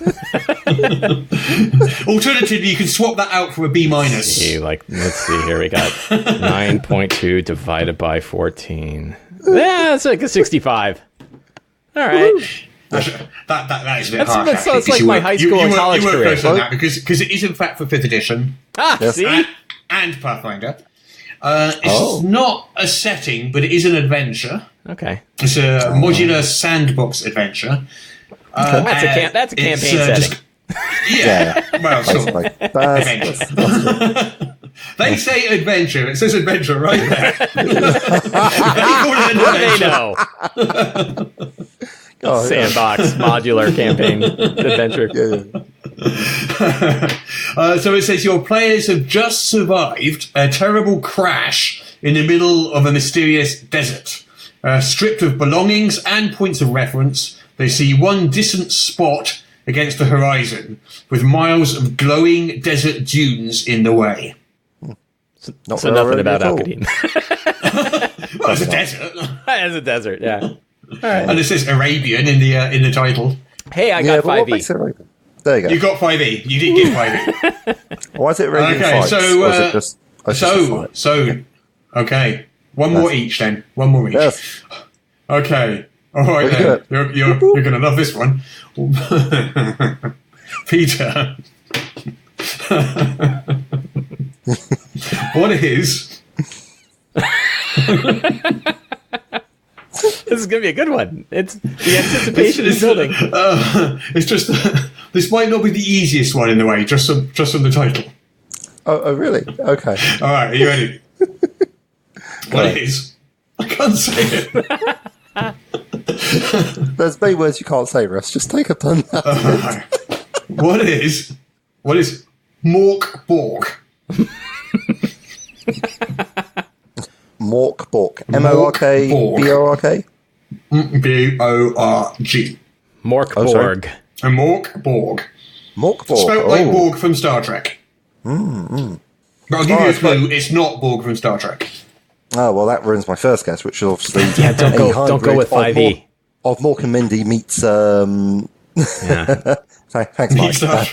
Alternatively, you can swap that out for a B minus. Let's see here. We got 9.2 divided by 14. Yeah, it's like a 65. All right. That is a bit harsh. That's like my high school and college you were career. close on that because it is in fact for 5th edition. Yes. See? And Pathfinder. It's not a setting, but it is an adventure. Okay. It's a modular sandbox adventure. That's a campaign setting. Yeah. Well, sort of. Basically. That's They say adventure. It says adventure right there. They know. Sandbox, modular campaign adventure. So it says your players have just survived a terrible crash in the middle of a mysterious desert. Stripped of belongings and points of reference, they see one distant spot against the horizon, with miles of glowing desert dunes in the way. So nothing about Al-Qadim. Well, it's a desert. It's a desert, yeah. All right. And it says Arabian in the title. Hey, I got 5e. There you go. You got 5e. You did get 5e. Why is it Arabian Fights? Or is it just okay. One more each then. One more each. Yes. Okay. All right then. You're going to love this one. Peter. What is... This is going to be a good one. It's the anticipation is building. It's just... this might not be the easiest one in the way, just from the title. Oh, really? Okay. All right, are you ready? What is... I can't say it. There's many words you can't say, Russ. Just take a pun. What is Mach Borg? Mach Borg. M-O-R-K-B-O-R-K? B-O-R-G. Mach Borg. A Mach Borg. Mach Borg. Spelled like Borg from Star Trek. But I'll give you a clue. It's not Borg from Star Trek. Oh, well, that ruins my first guess, which is obviously... Yeah, don't go with 5e. Of Mork and Mindy meets... Yeah. Thanks, Mike.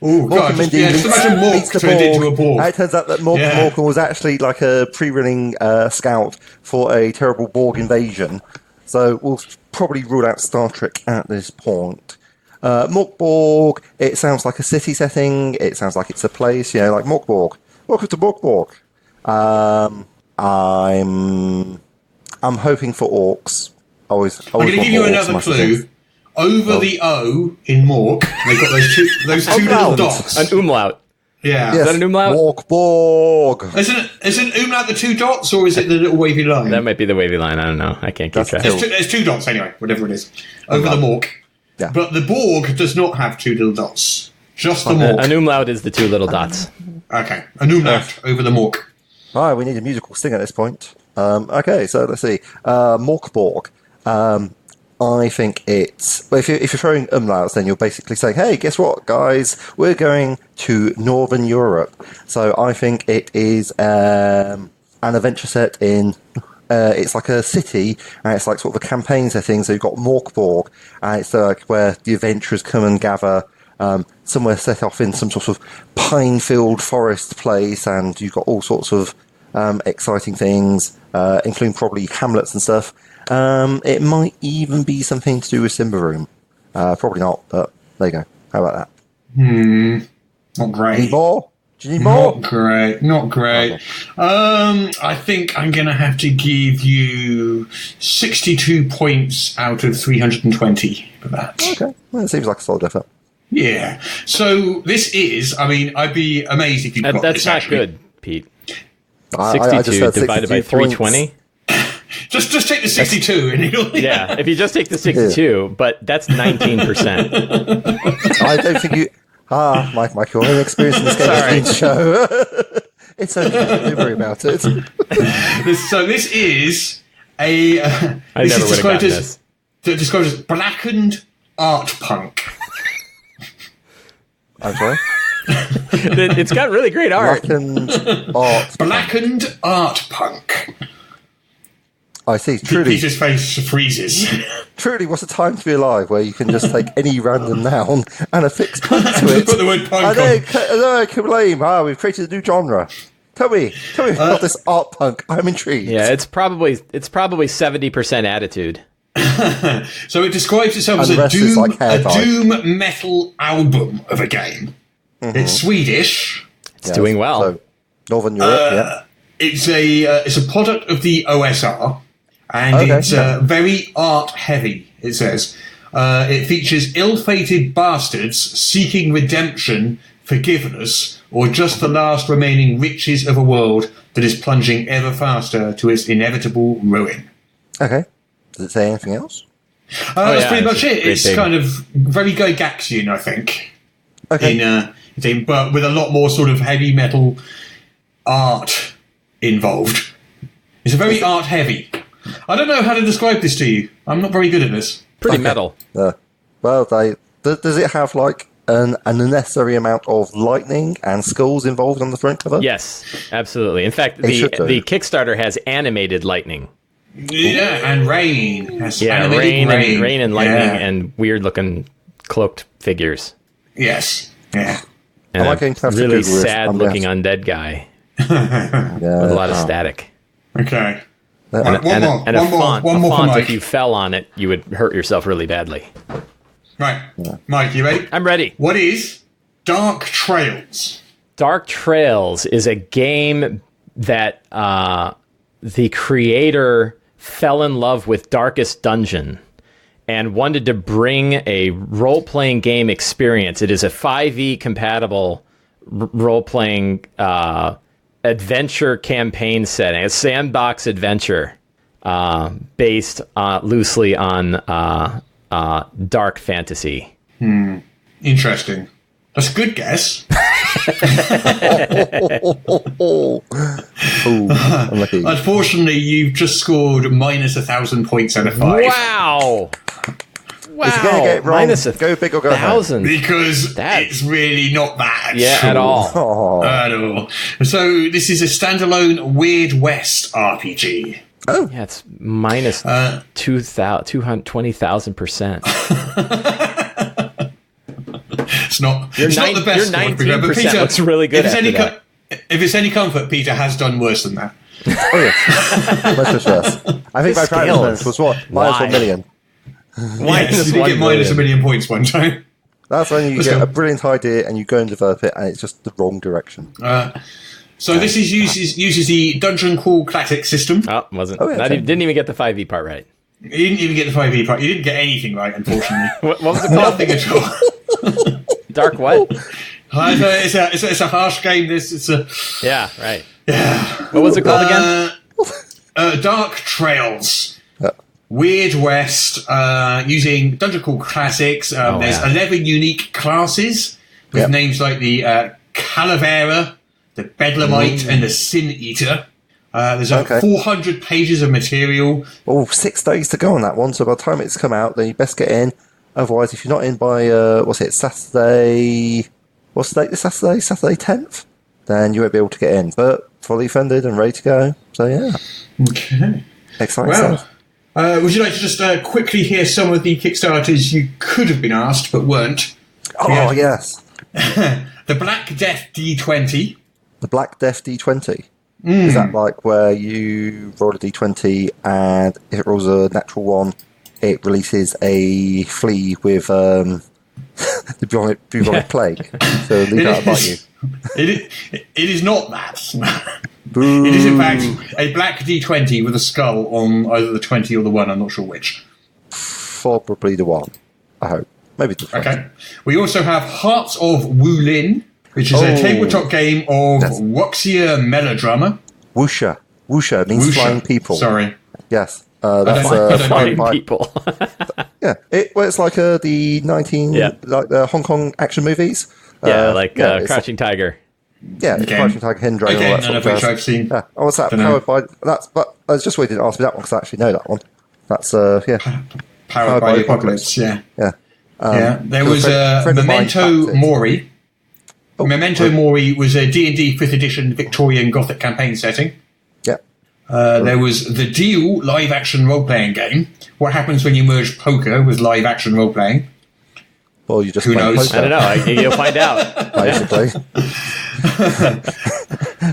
Oh, God. Just imagine Mork turned into a Borg. It turns out that Mork was actually like a pre-running scout for a terrible Borg invasion. So we'll probably rule out Star Trek at this point. Mach Borg, it sounds like a city setting. It sounds like it's a place, like Mach Borg. Welcome to Mach Borg. I'm hoping for orcs. I'm going to give you another clue. Over the O in Mork, they've got those two little dots. An umlaut. Yeah. Yes. Is that an umlaut? Mach Borg. Is an umlaut the two dots, or is it the little wavy line? That might be the wavy line. I don't know. I can't keep track. There's two dots anyway, whatever it is. Over the Mork. Yeah. But the Borg does not have two little dots. Just the Mork. An umlaut is the two little dots. Okay. An umlaut over the Mork. Right, we need a musical sting at this point. Okay, so let's see. Mach Borg. I think it's... Well, if you're throwing umlauts, then you're basically saying, hey, guess what, guys? We're going to Northern Europe. So I think it is an adventure set in... it's like a city, and it's like sort of a campaign setting. So you've got Mach Borg, and it's like where the adventurers come and gather somewhere set off in some sort of pine-filled forest place, and you've got all sorts of exciting things, including probably hamlets and stuff. It might even be something to do with Simba Room. Probably not, but there you go. How about that? Not great. Any more? Do you need more? Not great. Okay. I think I'm going to have to give you 62 points out of 320 for that. Okay. Well, it seems like a solid effort. Yeah. So this is, I'd be amazed if you got That's this, not actually. good, Pete. 62 I just heard divided by 320? Just take the 62 and you'll... Yeah, if you just take the 62, but that's 19%. I don't think you... Mike, your own experience in this game is going to show. It's okay, don't worry about it. So this is a... I never would have gotten this. Described as blackened art punk. I'm sorry? It's got really great art. Blackened art punk. I see. Truly, Peter's face freezes. Truly, what a time to be alive, where you can just take any random noun and affix punk to it. Put the word punk on. I can blame. We've created a new genre. Tell me about this art punk. I'm intrigued. Yeah, it's probably 70% attitude. So it describes itself as a doom metal album of a game. Mm-hmm. It's Swedish. It's doing well. So, Northern Europe, It's a product of the OSR, and it's very art heavy. It says it features ill-fated bastards seeking redemption, forgiveness, or just the last remaining riches of a world that is plunging ever faster to its inevitable ruin. Okay. Does it say anything else? That's pretty much it. It's kind of very Gygaxian, I think. Okay. But with a lot more sort of heavy metal art involved. It's a very art heavy. I don't know how to describe this to you. I'm not very good at this. Pretty metal. Well, does it have like an unnecessary amount of lightning and skulls involved on the front cover? Yes, absolutely. In fact, the Kickstarter has animated lightning. Yeah, and rain. Rain and lightning and weird-looking cloaked figures. Yes. Yeah. And I going to have really to Google sad-looking undead guy with a lot of static. Okay. And a font. If you fell on it, you would hurt yourself really badly. Right. Yeah. Mike, you ready? I'm ready. What is Dark Trails? Dark Trails is a game that the creator fell in love with Darkest Dungeon and wanted to bring a role-playing game experience. It is a 5e compatible role-playing adventure campaign setting, a sandbox adventure based loosely on dark fantasy. Interesting. That's a good guess. Unfortunately, you've just scored minus 1,000 points out of 5. Wow. If you're going to get it wrong, minus go big or go 1,000. Because it's really not that. At all. At all. So this is a standalone Weird West RPG. Oh. Yeah, it's minus 220,000%. It's not the best. Your 19% Peter, looks really good. If it's any comfort, Peter has done worse than that. Oh yes, much worse. I think my practice was what -1 million. Yes, you did get minus $1 million points one time. That's when you get a brilliant idea and you go and develop it, and it's just the wrong direction. So this uses the Dungeon Crawl Classic system. Oh, wasn't. Didn't even get the 5e part right. You didn't even get the 5e part. You didn't get anything right, unfortunately. What was it called? Nothing at all. Dark what? It's a harsh game. Yeah, right. Yeah. What was it called again? Dark Trails. Weird West, using Dungeon Crawl Classics. There's 11 unique classes with names like the Calavera, the Bedlamite, and the Sin Eater. There's 400 pages of material. 6 days to go on that one, so by the time it's come out, then you best get in. Otherwise, if you're not in by, Saturday... What's the date this Saturday? Saturday 10th? Then you won't be able to get in. But fully funded and ready to go. So, yeah. Okay. Exciting stuff. Would you like to just quickly hear some of the Kickstarters you could have been asked but weren't? Oh, yes. The Black Death D20. The Black Death D20. Is that like where you roll a D20 and if it rolls a natural one, it releases a flea with the bubonic plague? So leave that about you. It is not that. Boo. It is in fact a black D20 with a skull on either the 20 or the 1, I'm not sure which. Probably the 1, I hope. Maybe the 20. Okay. We also have Hearts of Wulin, which is a tabletop game of Wuxia Melodrama. Wuxia. Wuxia means flying people. Sorry. Yes. That's flying people. Yeah. It's like the like the Hong Kong action movies. Crouching Tiger. Yeah, Crouching Tiger, Hidden Dragon, all that sort of which I've seen. Yeah. Oh, what's that? Powered by... But I was just waiting to ask me that one because I actually know that one. That's, Powered by the Apocalypse, yeah. Yeah. There was Memento Mori. Memento Mori was a D&D 5th edition Victorian Gothic campaign setting. Yeah. There was The Deal live-action role-playing game. What happens when you merge poker with live-action role-playing? Well, you just Who knows? Poker. I don't know. You'll find out. Basically.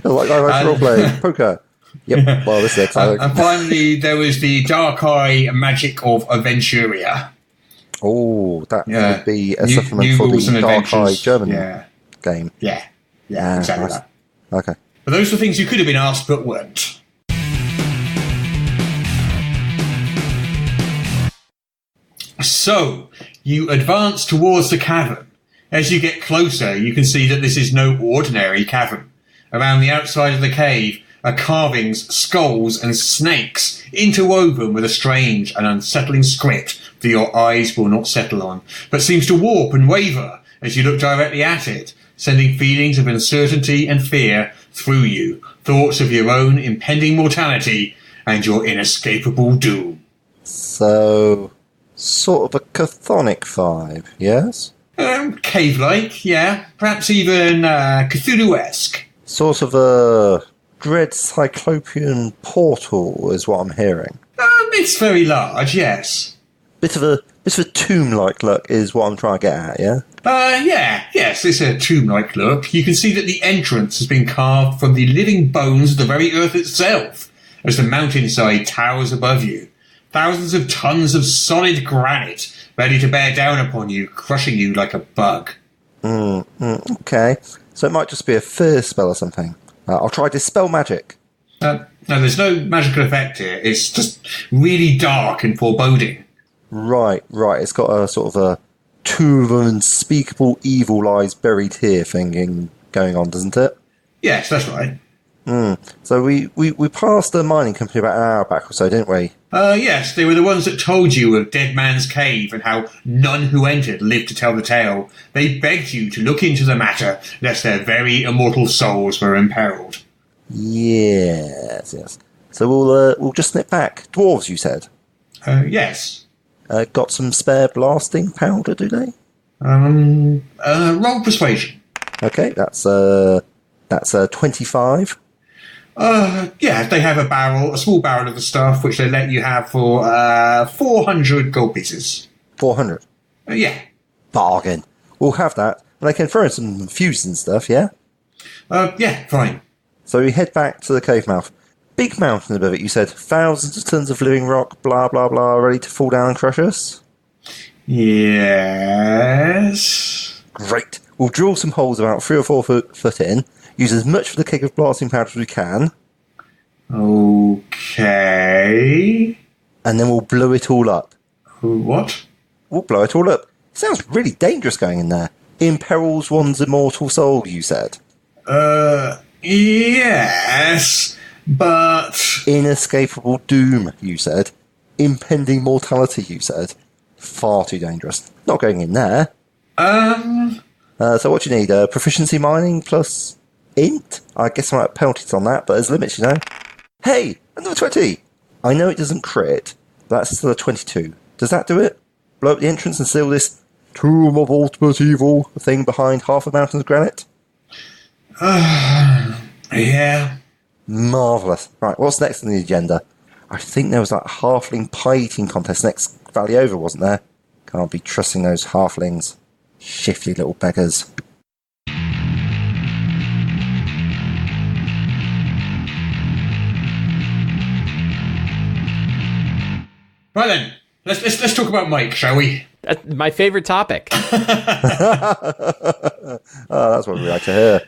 Like live-action role-playing. Poker. Yep. Well, this is exciting. And finally, there was the Dark Eye Magic of Aventuria. Oh, that would be a supplement for the Dark Eye German game. Yeah, exactly nice. that. Okay. But those were things you could have been asked but weren't. So, you advance towards the cavern. As you get closer, you can see that this is no ordinary cavern. Around the outside of the cave are carvings, skulls, and snakes, interwoven with a strange and unsettling script that your eyes will not settle on, but seems to warp and waver as you look directly at it, sending feelings of uncertainty and fear through you, thoughts of your own impending mortality and your inescapable doom. So, sort of a chthonic vibe, yes? Cave-like, yeah. Perhaps even Cthulhu-esque. Sort of a dread cyclopean portal is what I'm hearing. It's very large, yes. Bit of a tomb-like look is what I'm trying to get at, yeah? Yes, it's a tomb-like look. You can see that the entrance has been carved from the living bones of the very earth itself, as the mountainside towers above you. Thousands of tons of solid granite, ready to bear down upon you, crushing you like a bug. Okay. So it might just be a fear spell or something. I'll try Dispel Magic. No, there's no magical effect here. It's just really dark and foreboding. Right. It's got a sort of a tomb of unspeakable evil lies buried here thing going on, doesn't it? Yes, that's right. So we passed the mining company about an hour back or so, didn't we? Yes, they were the ones that told you of Dead Man's Cave and how none who entered lived to tell the tale. They begged you to look into the matter, lest their very immortal souls were imperiled. Yes. So we'll just snip back. Dwarves, you said? Yes. Got some spare blasting powder, do they? Roll persuasion. Okay, that's 25. Yeah, they have a small barrel of the stuff, which they let you have for 400 gold pieces. 400? Yeah. Bargain. We'll have that. And I can throw in some fuses and stuff, yeah? Yeah, fine. So we head back to the cave mouth. Big mountain above it, you said. Thousands of tons of living rock, blah, blah, blah, ready to fall down and crush us? Yes. Great. We'll drill some holes about 3 or 4 foot in. Use as much of the keg of blasting powder as we can. Okay. And then we'll blow it all up. What? We'll blow it all up. Sounds really dangerous going in there. Imperils one's immortal soul, you said. Yes, but... Inescapable doom, you said. Impending mortality, you said. Far too dangerous. Not going in there. So what do you need? Proficiency mining plus... int? I guess I might have penalties on that, but there's limits, you know. Hey, another 20! I know it doesn't crit, but that's still a 22. Does that do it? Blow up the entrance and seal this Tomb of Ultimate Evil thing behind half a mountain of granite? Yeah. Marvellous. Right, what's next on the agenda? I think there was that halfling pie eating contest next valley over, wasn't there? Can't be trusting those halflings. Shifty little beggars. Right then, let's talk about Mike, shall we? That's my favorite topic. That's what we like to hear.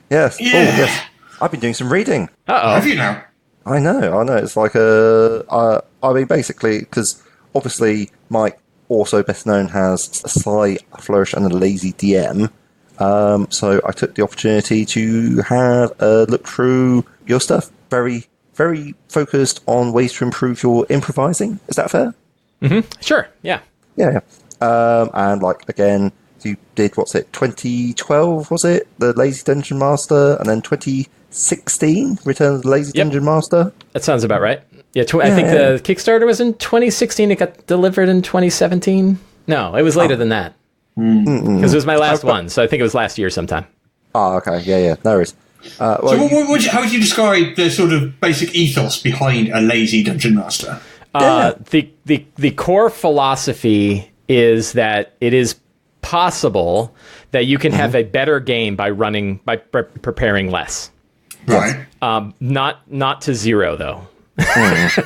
Yes. Yeah. Oh, yes. I've been doing some reading. Uh-oh. Have you now? I know. It's like I mean, basically, because obviously Mike, also best known as SlyFlourish and a Lazy DM. So I took the opportunity to have a look through your stuff. Very, very focused on ways to improve your improvising. Is that fair? Mm-hmm. Sure. Yeah. Yeah. And like, again, you did, 2012, was it? The Lazy Dungeon Master, and then 2016, Return of the Lazy Dungeon Master? That sounds about right. Yeah, I think the Kickstarter was in 2016. It got delivered in 2017. No, it was later than that. Because it was my last one, so I think it was last year sometime. Oh, okay. Yeah. No worries. How would you describe the sort of basic ethos behind a Lazy Dungeon Master? The core philosophy is that it is possible that you can have a better game by preparing less. Right. Not to zero though.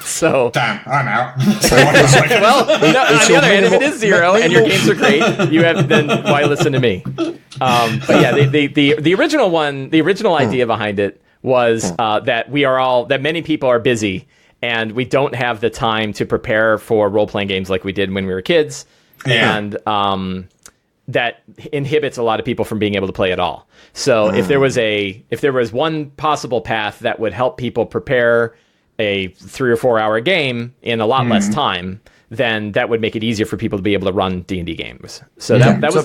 So damn, I'm out. Well, on the other hand, if it is zero and your games are great, then why listen to me? But yeah, the original one, the original idea behind it was that many people are busy and we don't have the time to prepare for role-playing games like we did when we were kids, and that inhibits a lot of people from being able to play at all. So if there was one possible path that would help people prepare a 3 or 4 hour game in a lot less time, then that would make it easier for people to be able to run D&D games. So that was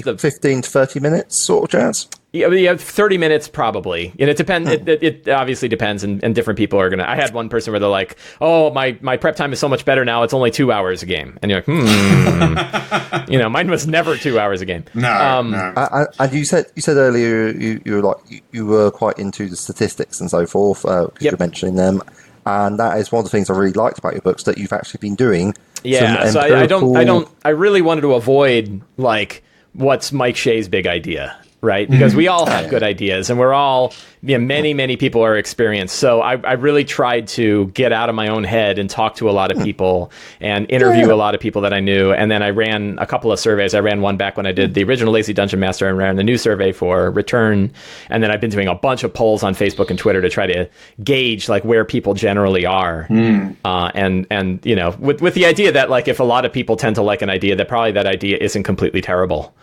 the 15 to 30 minutes sort of jazz. Yeah, 30 minutes probably. And it depends. It obviously depends, and different people are gonna. I had one person where they're like, "Oh, my prep time is so much better now. It's only 2 hours a game." And you're like, mine was never 2 hours a game. No. And you said earlier you were quite into the statistics and so forth. Because you're mentioning them. And that is one of the things I really liked about your books, that you've actually been doing. Yeah, so I really wanted to avoid like what's Mike Shae's big idea, right? Because we all have good ideas, and we're all, many people are experienced. So I really tried to get out of my own head and talk to a lot of people and interview a lot of people that I knew. And then I ran a couple of surveys. I ran one back when I did the original Lazy Dungeon Master, and ran the new survey for Return. And then I've been doing a bunch of polls on Facebook and Twitter to try to gauge like where people generally are. And with the idea that like if a lot of people tend to like an idea, that probably that idea isn't completely terrible.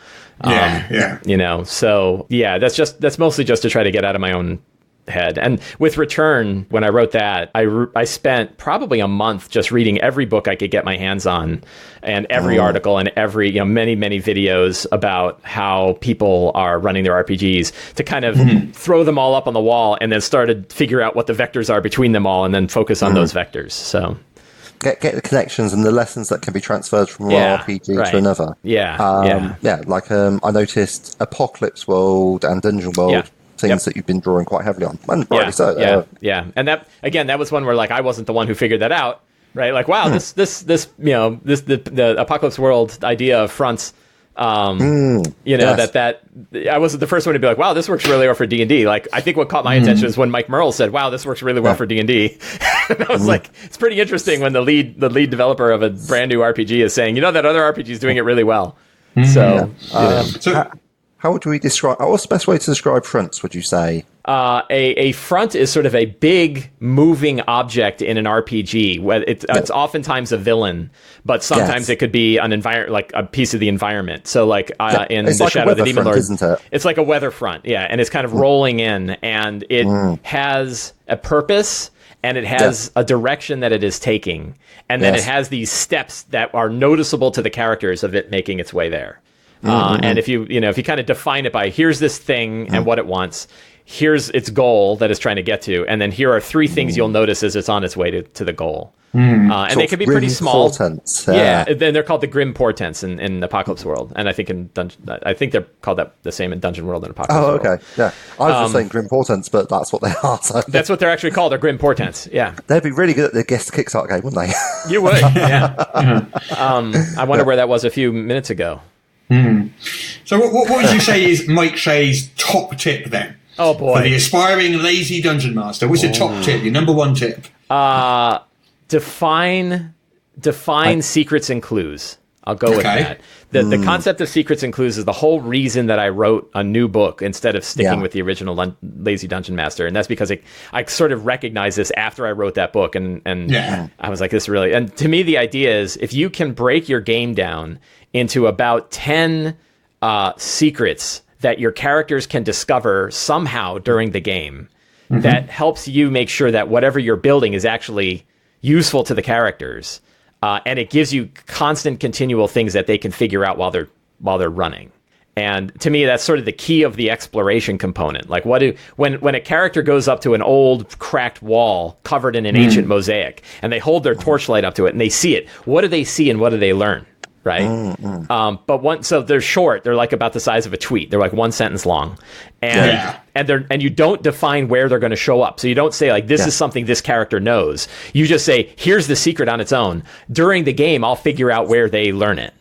So that's mostly just to try to get out of my own head. And with Return, when I wrote that, I spent probably a month just reading every book I could get my hands on, and every article, and every many videos about how people are running their RPGs, to kind of throw them all up on the wall, and then started to figure out what the vectors are between them all, and then focus on those vectors. So get the connections and the lessons that can be transferred from one RPG to another. I noticed Apocalypse World and Dungeon World, things that you've been drawing quite heavily on. And rightly so. And that was one where like I wasn't the one who figured that out, right? Like, wow, the Apocalypse World idea of fronts. That I wasn't the first one to be like, wow, this works really well for D&D. Like, I think what caught my attention is when Mike Merle said, wow, this works really well for D&D. And I was like, it's pretty interesting when the lead developer of a brand new RPG is saying, that other RPG is doing it really well. So how would we describe? What's the best way to describe fronts? Would you say? A front is sort of a big moving object in an RPG. It's oftentimes a villain, but sometimes it could be an environment, like a piece of the environment. So, like in The Shadow of the Demon Lord, isn't it? It's like a weather front, and it's kind of rolling in, and it has a purpose, and it has a direction that it is taking, and then it has these steps that are noticeable to the characters of it making its way there. And if you kind of define it by here's this thing and what it wants, here's its goal that it's trying to get to, and then here are 3 things you'll notice as it's on its way to the goal. And they can be pretty small. Then they're called the Grim Portents in Apocalypse World, and I think they're called that the same in Dungeon World and Apocalypse World. Oh, okay, yeah. I was just saying Grim Portents, but that's what they are. So. That's what they're actually called. They're Grim Portents. Yeah, they'd be really good at the guest Kickstarter game, wouldn't they? You would. Yeah. I wonder where that was a few minutes ago. So what would you say is Mike Shae's top tip then? Oh boy, for the aspiring lazy dungeon master, what's your top tip? Your number one tip? Define secrets and clues. I'll go with that. The concept of secrets and clues is the whole reason that I wrote a new book instead of sticking with the original Lazy Dungeon Master. And that's because I sort of recognized this after I wrote that book. And I was like, this really... And to me, the idea is if you can break your game down into about 10 secrets that your characters can discover somehow during the game, that helps you make sure that whatever you're building is actually useful to the characters. And it gives you constant, continual things that they can figure out while they're running. And to me, that's sort of the key of the exploration component. Like, when a character goes up to an old, cracked wall covered in an ancient mosaic, and they hold their torchlight up to it, and they see it, what do they see and what do they learn? Right? So they're short. They're like about the size of a tweet. They're like one sentence long, and you don't define where they're going to show up. So you don't say like this is something this character knows. You just say here's the secret on its own. During the game, I'll figure out where they learn it,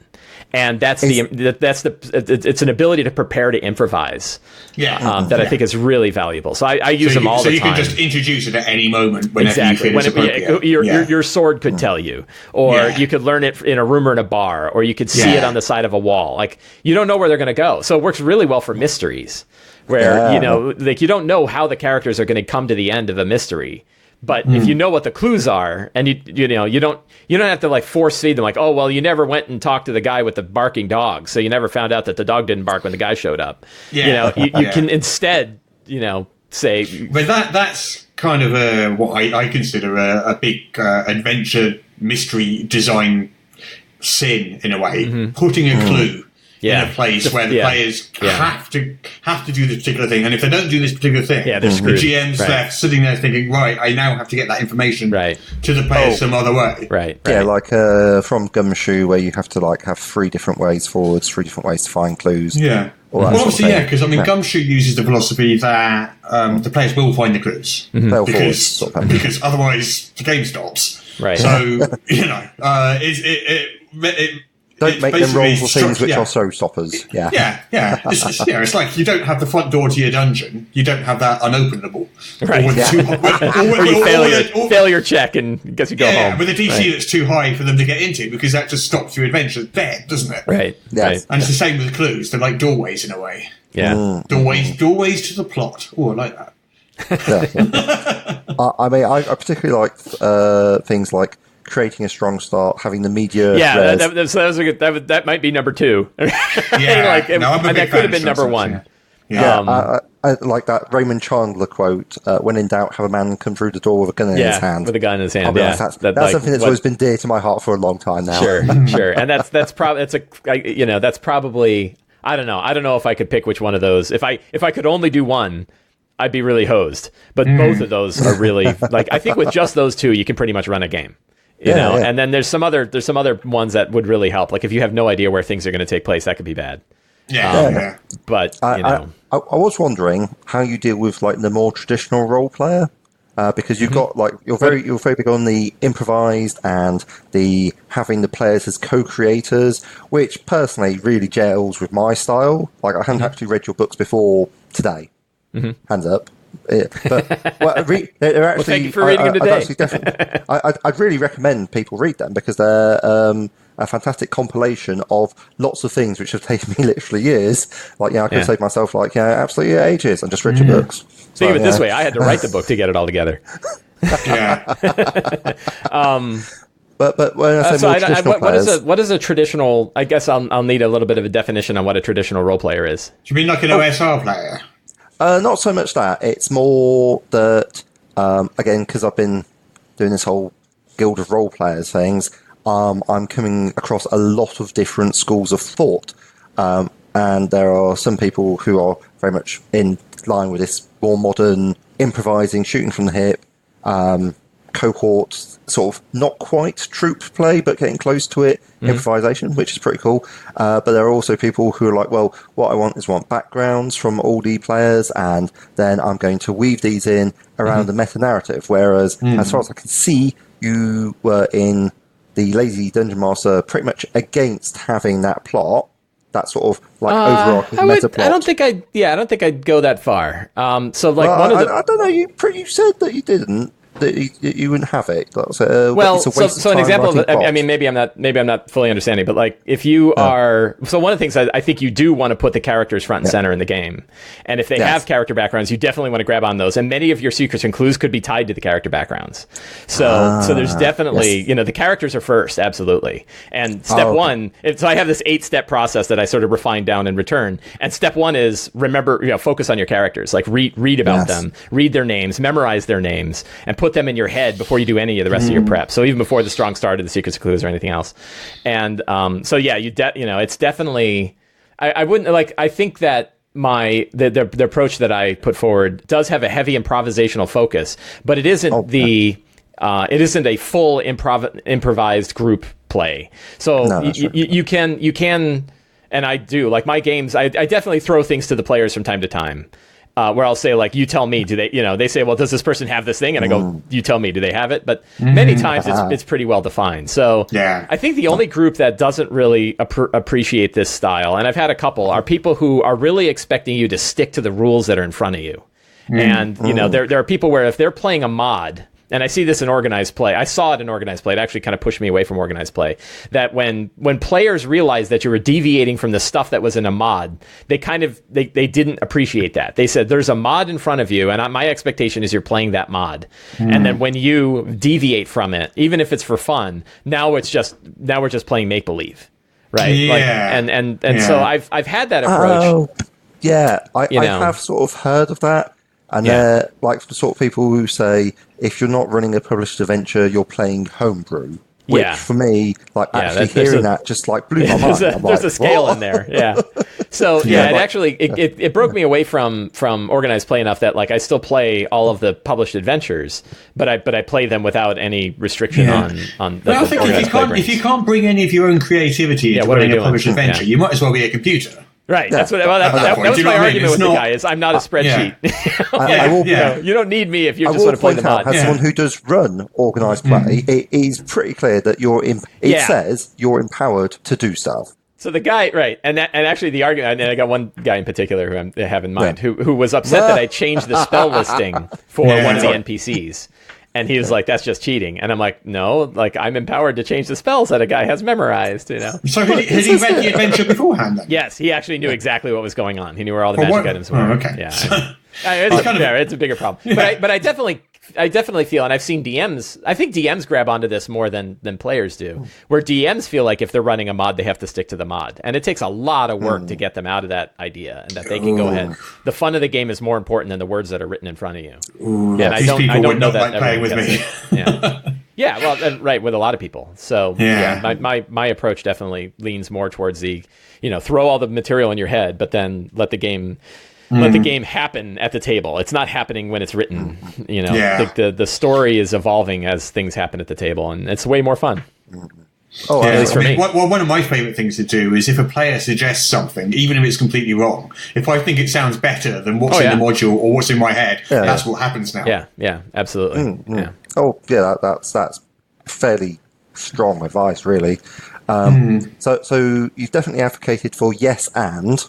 and it's an ability to prepare to imprise. I think is really valuable. So I use them all the time. So you can just introduce it at any moment whenever you feel it's appropriate. Your sword could tell you, or you could learn it in a room or in a bar, or you could see it on the side of a wall. Like you don't know where they're going to go. So it works really well for mysteries, where you don't know how the characters are going to come to the end of a mystery. But if you know what the clues are, and you don't have to like force feed them like, oh well, you never went and talked to the guy with the barking dog, so you never found out that the dog didn't bark when the guy showed up. You can instead say. But that's kind of what I consider a big adventure mystery design sin in a way, putting a clue in a place where the players have to do this particular thing, and if they don't do this particular thing, they're screwed. The GM's left sitting there thinking, right, I now have to get that information to the players some other way. Like from Gumshoe, where you have to like have 3 different ways forwards, 3 different ways to find clues. Well, obviously, because Gumshoe uses the philosophy that the players will find the clues because otherwise the game stops. Right. So don't make them roll for things which are showstoppers. It's like you don't have the front door to your dungeon. You don't have that unopenable. Right. Or you fail your check and guess you go home. With a DC that's too high for them to get into because that just stops your adventure dead, doesn't it? Right. Yes. And it's the same with clues. They're like doorways in a way. Yeah. Doorways to the plot. Oh, I like that. I particularly like things like creating a strong start, having the media. That might be number 2. That could have been number 1. I like that Raymond Chandler quote, when in doubt, have a man come through the door with a gun in his hand. With a gun in his hand, that's something that's always been dear to my heart for a long time now. Sure. And that's probably, I don't know if I could pick which one of those. If I could only do one, I'd be really hosed. But both of those are really, like, I think with just those 2, you can pretty much run a game. You know, and then there's some other ones that would really help. Like if you have no idea where things are going to take place, that could be bad. But I was wondering how you deal with like the more traditional role player, because you've got like you're very big on the improvised and the having the players as co-creators, which personally really gels with my style. Like I hadn't actually read your books before today. Hands up. They're actually. Well, thank you for reading them today. I'd really recommend people read them because they're a fantastic compilation of lots of things which have taken me literally years. Like, I could save myself absolutely ages and just read your books. Think of it this way: I had to write the book to get it all together. But when I say more traditional players, what is a traditional? I guess I'll need a little bit of a definition on what a traditional role player is. Do you mean like an OSR player? Not so much that. It's more that, again, because I've been doing this whole Guild of Role Players things, I'm coming across a lot of different schools of thought. And there are some people who are very much in line with this more modern, improvising, shooting from the hip, cohort, sort of not quite troop play, but getting close to it, improvisation, which is pretty cool. But there are also people who are like, well, what I want is backgrounds from all the players, and then I'm going to weave these in around the meta-narrative. Whereas, as far as I can see, you were in the Lazy Dungeon Master pretty much against having that plot, that sort of like overarching meta plot. I don't think I'd go that far. So like I don't know. You said that you didn't. That you wouldn't have it. So an example of it, I mean, maybe I'm not fully understanding, but like if you are, so one of the things I think you do want to put the characters front and center in the game, and if they have character backgrounds, you definitely want to grab on those, and many of your secrets and clues could be tied to the character backgrounds. So there's definitely, the characters are first, absolutely, and step one. So I have this 8-step process that I sort of refine down in return, and step one is remember, focus on your characters, like read about them, read their names, memorize their names, and put them in your head before you do any of the rest of your prep. So even before the strong start of the secrets, clues, or anything else. And it's definitely. I wouldn't like. I think that the approach that I put forward does have a heavy improvisational focus, but it isn't it isn't a full improvised group play. So you can. And I do like my games. I definitely throw things to the players from time to time. Where I'll say, like, you tell me, do they, they say, well, does this person have this thing? And I go, you tell me, do they have it? But many times it's pretty well defined. So I think the only group that doesn't really appreciate this style, and I've had a couple, are people who are really expecting you to stick to the rules that are in front of you. And, there are people where if they're playing a mod, and I see this in organized play. I saw it in organized play. It actually kind of pushed me away from organized play. That when players realized that you were deviating from the stuff that was in a mod, they didn't appreciate that. They said, there's a mod in front of you, and my expectation is you're playing that mod. And then when you deviate from it, even if it's for fun, now we're just playing make-believe. Right? Yeah. And so I've had that approach. Oh, yeah. I have sort of heard of that. And they're like the sort of people who say, if you're not running a published adventure, you're playing homebrew. Which for me, like actually hearing that just like blew my mind. There's a scale in there, yeah. So it actually it broke me away from organized play enough that like I still play all of the published adventures, but I play them without any restriction on. Well, I think if you can't bring any of your own cretivity into running a published adventure, you might as well be a computer. Right. Yeah. That's what. Well, that was my argument with the guy. Is I'm not a spreadsheet. You don't need me if you just want to play the mod. As someone who does run organised play, it is pretty clear that it says you're empowered to do stuff. So the guy, right, and actually the argument, and I got one guy in particular who I have in mind, who was upset that I changed the spell listing for one of the NPCs. And he was like, that's just cheating. And I'm like, no, like I'm empowered to change the spells that a guy has memorized, So has he read the adventure beforehand then? Yes, he actually knew exactly what was going on. He knew where all the magic items were. Oh, okay. Yeah. It's a bigger problem. Yeah. But I definitely feel, and I've seen DMs, I think DMs grab onto this more than players do, where DMs feel like if they're running a mod, they have to stick to the mod. And it takes a lot of work to get them out of that idea and that they can go ahead. The fun of the game is more important than the words that are written in front of you. And I don't know that playing with me. Yeah, well, right, with a lot of people. So my approach definitely leans more towards the, throw all the material in your head, but then let the game happen at the table. It's not happening when it's written. The story is evolving as things happen at the table, and it's way more fun. At least for me. One of my favourite things to do is if a player suggests something, even if it's completely wrong, if I think it sounds better than what's in the module or what's in my head, that's what happens now. Yeah, absolutely. Yeah. Oh, yeah, that's fairly strong advice, really. So you've definitely advocated for yes and.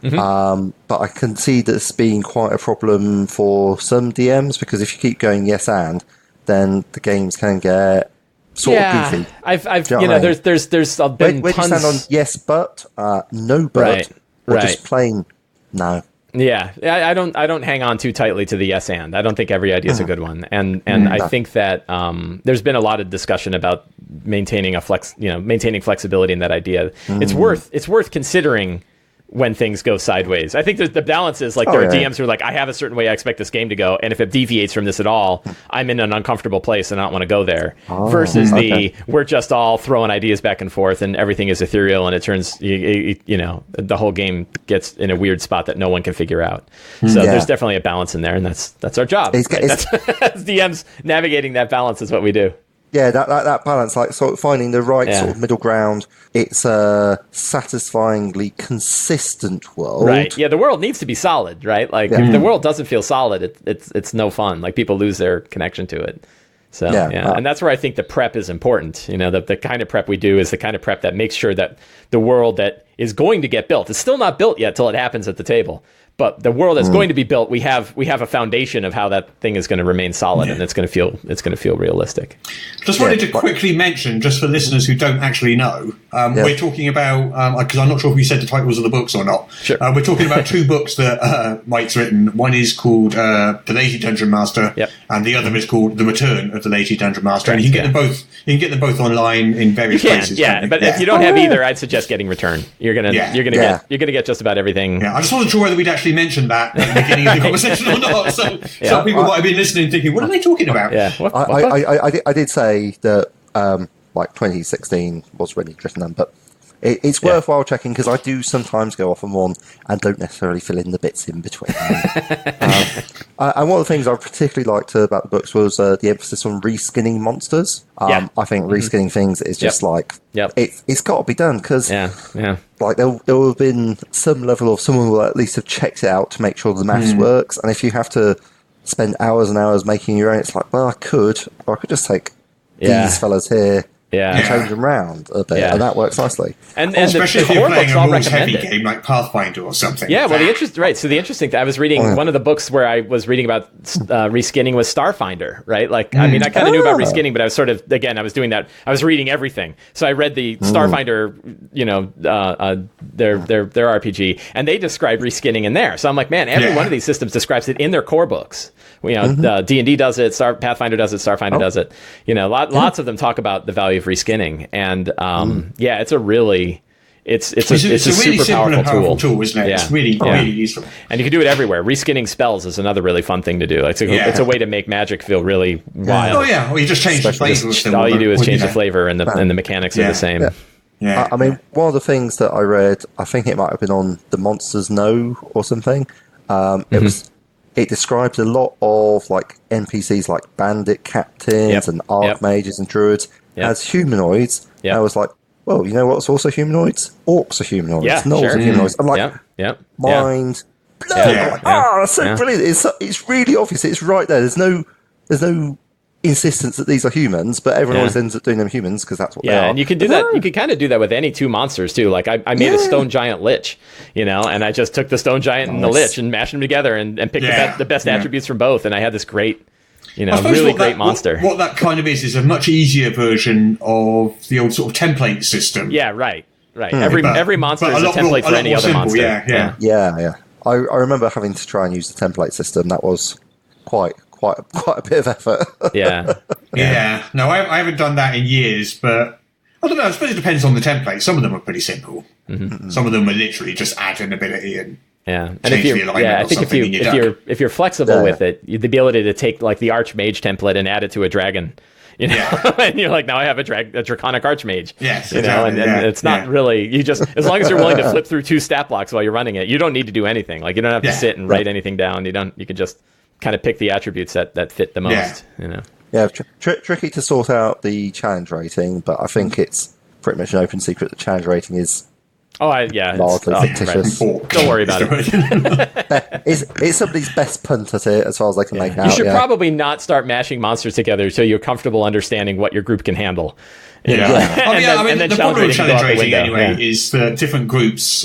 But I can see this being quite a problem for some DMs because if you keep going yes and, then the games can get sort of goofy. I've there's been where do you stand on yes but, no but, or just plain no? Yeah, I don't hang on too tightly to the yes and. I don't think every idea is a good one, and I think that there's been a lot of discussion about maintaining flexibility in that idea. It's worth considering when things go sideways. I think the balance is like there are DMs who are like, I have a certain way I expect this game to go, and if it deviates from this at all, I'm in an uncomfortable place and I don't want to go there. Versus we're just all throwing ideas back and forth and everything is ethereal and it turns, the whole game gets in a weird spot that no one can figure out. So there's definitely a balance in there, and that's our job. That's DMs navigating that balance is what we do. Yeah, that balance, like sort of finding the right sort of middle ground. It's a satisfyingly consistent world. Right. Yeah, the world needs to be solid, right? Like if the world doesn't feel solid, it's no fun. Like people lose their connection to it. So and that's where I think the prep is important. The kind of prep we do is the kind of prep that makes sure that the world that is going to get built. It's still not built yet till it happens at the table. But the world that's going to be built, we have a foundation of how that thing is going to remain solid, and it's going to feel realistic. Just wanted to quickly mention, just for listeners who don't actually know, we're talking about, because I'm not sure if we said the titles of the books or not. Sure. We're talking about two books that Mike's written. One is called The Lazy Dungeon Master, and the other is called The Return of the Lazy Dungeon Master. And you can get them both. You can get them both online in various places. Yeah, but if you don't have either, I'd suggest getting Return. You're gonna get just about everything. Yeah, I just wasn't sure whether we'd actually mentioned that at the beginning of the conversation or not. So some people might have been listening thinking, what are they talking about? Yeah. I did say that like 2016 was really driven them, but it's worthwhile checking because I do sometimes go off on one and don't necessarily fill in the bits in between. And one of the things I particularly liked about the books was the emphasis on reskinning monsters. I think reskinning things is just like it's got to be done because like there will have been some level of someone will at least have checked it out to make sure the maths works, and if you have to spend hours and hours making your own, it's like, well, I could just take these fellas here. And change them around a bit, and that works nicely. And especially if you're playing a rules-heavy game like Pathfinder or something. Yeah, well, the interesting thing, I was reading one of the books where I was reading about reskinning was Starfinder, right? Like, I mean, I kind of knew about reskinning, but I was sort of, again, I was doing that. I was reading everything, so I read the Starfinder, their RPG, and they describe reskinning in there. So I'm like, man, every one of these systems describes it in their core books. D&D does it, Pathfinder does it, Starfinder does it. Lots of them talk about the value of reskinning, and it's a really it's a really super powerful tool, isn't it? It's really useful, and you can do it everywhere. Reskinning spells is another really fun thing to do. It's a way to make magic feel really wild. Or you just change the flavor. All you do is change the flavor, and the mechanics are the same. Yeah. I mean, one of the things that I read, I think it might have been on The Monsters Know or something. It describes a lot of like NPCs like bandit captains and archmages and druids as humanoids. I was like, well, you know what's also humanoids? Orcs are humanoids. Gnolls are humanoids. I'm like, mind blown. That's so brilliant. It's really obvious. It's right there. There's no insistence that these are humans, but everyone always ends up doing them humans because that's what they are. And you can do that. You could kind of do that with any two monsters too. Like I made a stone giant lich, and I just took the stone giant and the lich and mashed them together and picked the best attributes from both, and I had this great, really great monster. What that kind of is a much easier version of the old sort of template system. Yeah, right. Every monster is a template for any other monster. Yeah. I remember having to try and use the template system. That was quite a bit of effort. Yeah. No, I haven't done that in years, but I don't know. I suppose it depends on the template. Some of them are pretty simple. Some of them are literally just add an ability and change the alignment. I think if you're flexible with it, the ability to take like the Archmage template and add it to a dragon. And you're like, now I have a draconic archmage. Yes, and it's not really, you just, as long as you're willing to flip through 2 stat blocks while you're running it, you don't need to do anything. Like you don't have to sit and write anything down. You can just kind of pick the attributes that fit the most. Tricky to sort out the challenge rating, but I think it's pretty much an open secret. The challenge rating is mildly fictitious. Don't worry about it. It's somebody's best punt at it as far as they can make out. You should probably not start mashing monsters together until you're comfortable understanding what your group can handle. The problem with challenge rating anyway is that different groups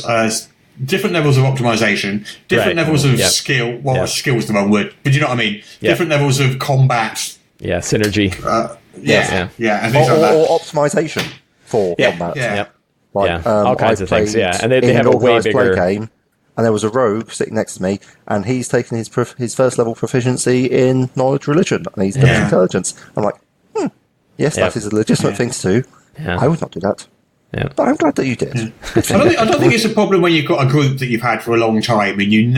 different levels of optimization, different levels of skill. Well, skill is the wrong word, but you know what I mean. Different levels of combat. Yeah, synergy. And things like that. Or optimization for combat. All kinds of things. Yeah, and they have a way bigger game. And there was a rogue sitting next to me, and he's taken his first level proficiency in knowledge religion, and he's done intelligence. I'm like, yes, that is a legitimate thing to do. I would not do that. Yeah. But I'm glad that you did. I don't think it's a problem when you've got a group that you've had for a long time and you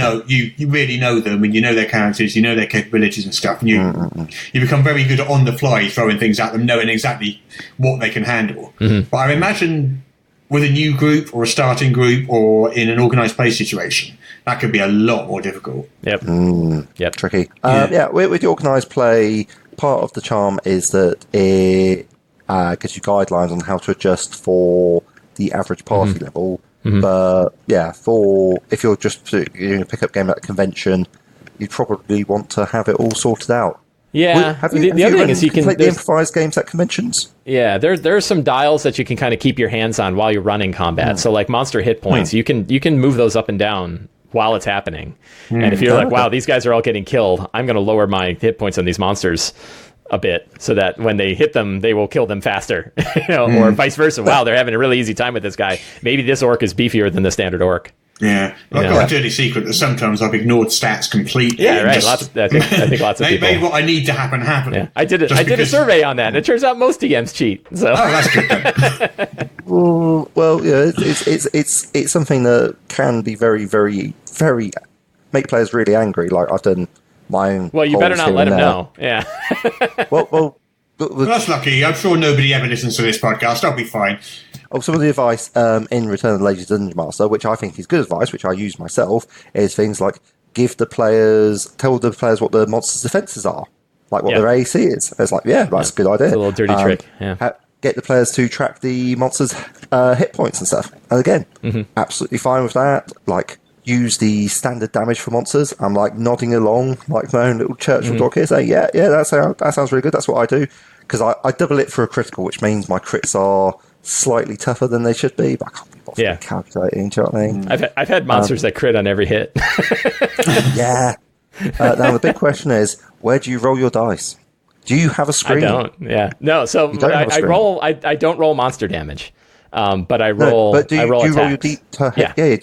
really know them and you know their characters, you know their capabilities and stuff, and you become very good on the fly throwing things at them, knowing exactly what they can handle. But I imagine with a new group or a starting group or in an organised play situation, that could be a lot more difficult. Tricky. With the organised play, part of the charm is that it gives you guidelines on how to adjust for the average party level. But if you're just pick up game at a convention, you'd probably want to have it all sorted out Yeah. Have the other thing is you can play the improvised games at conventions. Yeah, there are some dials that you can kind of keep your hands on while you're running combat. So like monster hit points, you can move those up and down while it's happening. And if you're like, wow, these guys are all getting killed, I'm going to lower my hit points on these monsters a bit so that when they hit them, they will kill them faster, or vice versa. Wow, they're having a really easy time with this guy. Maybe this orc is beefier than the standard orc. Yeah, I've got a dirty secret that sometimes I've ignored stats completely. Yeah, right. I think lots of people. Maybe what I need to happen. Yeah. I did a survey on that, and it turns out most DMs cheat. So. Oh, that's good then. Well, yeah, it's something that can be very, very, very make players really angry. Like I've done my own. Well, you better not let them know. Yeah. well, that's lucky. I'm sure nobody ever listens to this podcast. I'll be fine. Some of the advice in Return of the Lazy Dungeon Master, which I think is good advice, which I use myself, is things like tell the players what the monster's defenses are, like what their AC is. It's like, that's a good idea. It's a little dirty trick. Yeah. Get the players to track the monster's hit points and stuff. And again, absolutely fine with that. Like, use the standard damage for monsters. I'm like nodding along, like my own little church dog here, saying, that sounds really good. That's what I do. Because I double it for a critical, which means my crits are slightly tougher than they should be, but I can't be bothered calculating. Do you know what I mean? I've had monsters that crit on every hit. Yeah. Now the big question is, where do you roll your dice? Do you have a screen? I don't. Yeah. No. So I roll. I don't roll monster damage, but I roll. But do you roll your Do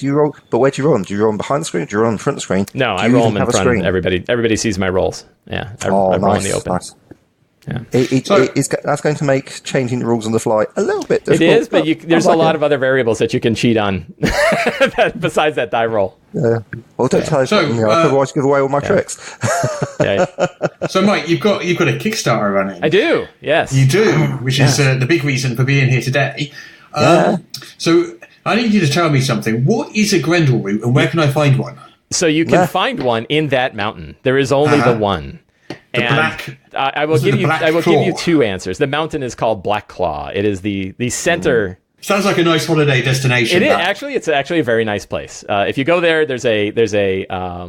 you roll? But where do you roll them? Do you roll them behind the screen? Or do you roll them in front of the screen? No, I roll them in front. Everybody sees my rolls. Yeah. I roll in the open. Nice. Yeah. That's going to make changing the rules on the fly a little bit difficult. It is, but there's a lot of other variables that you can cheat on besides that die roll. Yeah. Well, don't tell us. Otherwise, give away all my tricks. So, Mike, you've got a Kickstarter running. I do. Yes, you do, which is the big reason for being here today. So, I need you to tell me something. What is a Grendleroot, and where can I find one? So you can find one in that mountain. There is only the one. I will give you two answers. The mountain is called Black Claw. It is the center. Sounds like a nice holiday destination. It is actually. It's actually a very nice place. If you go there, the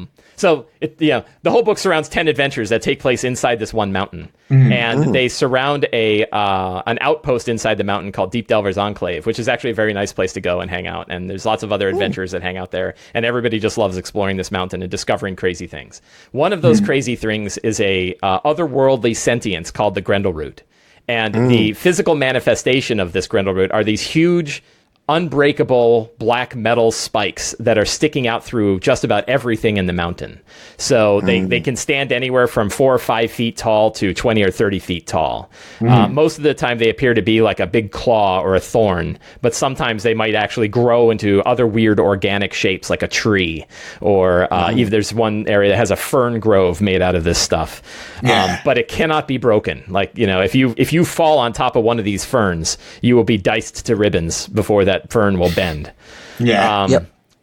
whole book surrounds 10 adventures that take place inside this one mountain, and they surround an outpost inside the mountain called Deep Delver's Enclave, which is actually a very nice place to go and hang out. And there's lots of other adventurers that hang out there, and everybody just loves exploring this mountain and discovering crazy things. One of those crazy things is a otherworldly sentience called the Grendleroot. And the physical manifestation of this Grendleroot are these huge, unbreakable black metal spikes that are sticking out through just about everything in the mountain. So they can stand anywhere from 4 or 5 feet tall to 20 or 30 feet tall. Most of the time they appear to be like a big claw or a thorn, but sometimes they might actually grow into other weird organic shapes like a tree, or even there's one area that has a fern grove made out of this stuff. But it cannot be broken. Like, if you fall on top of one of these ferns, you will be diced to ribbons before that fern will bend.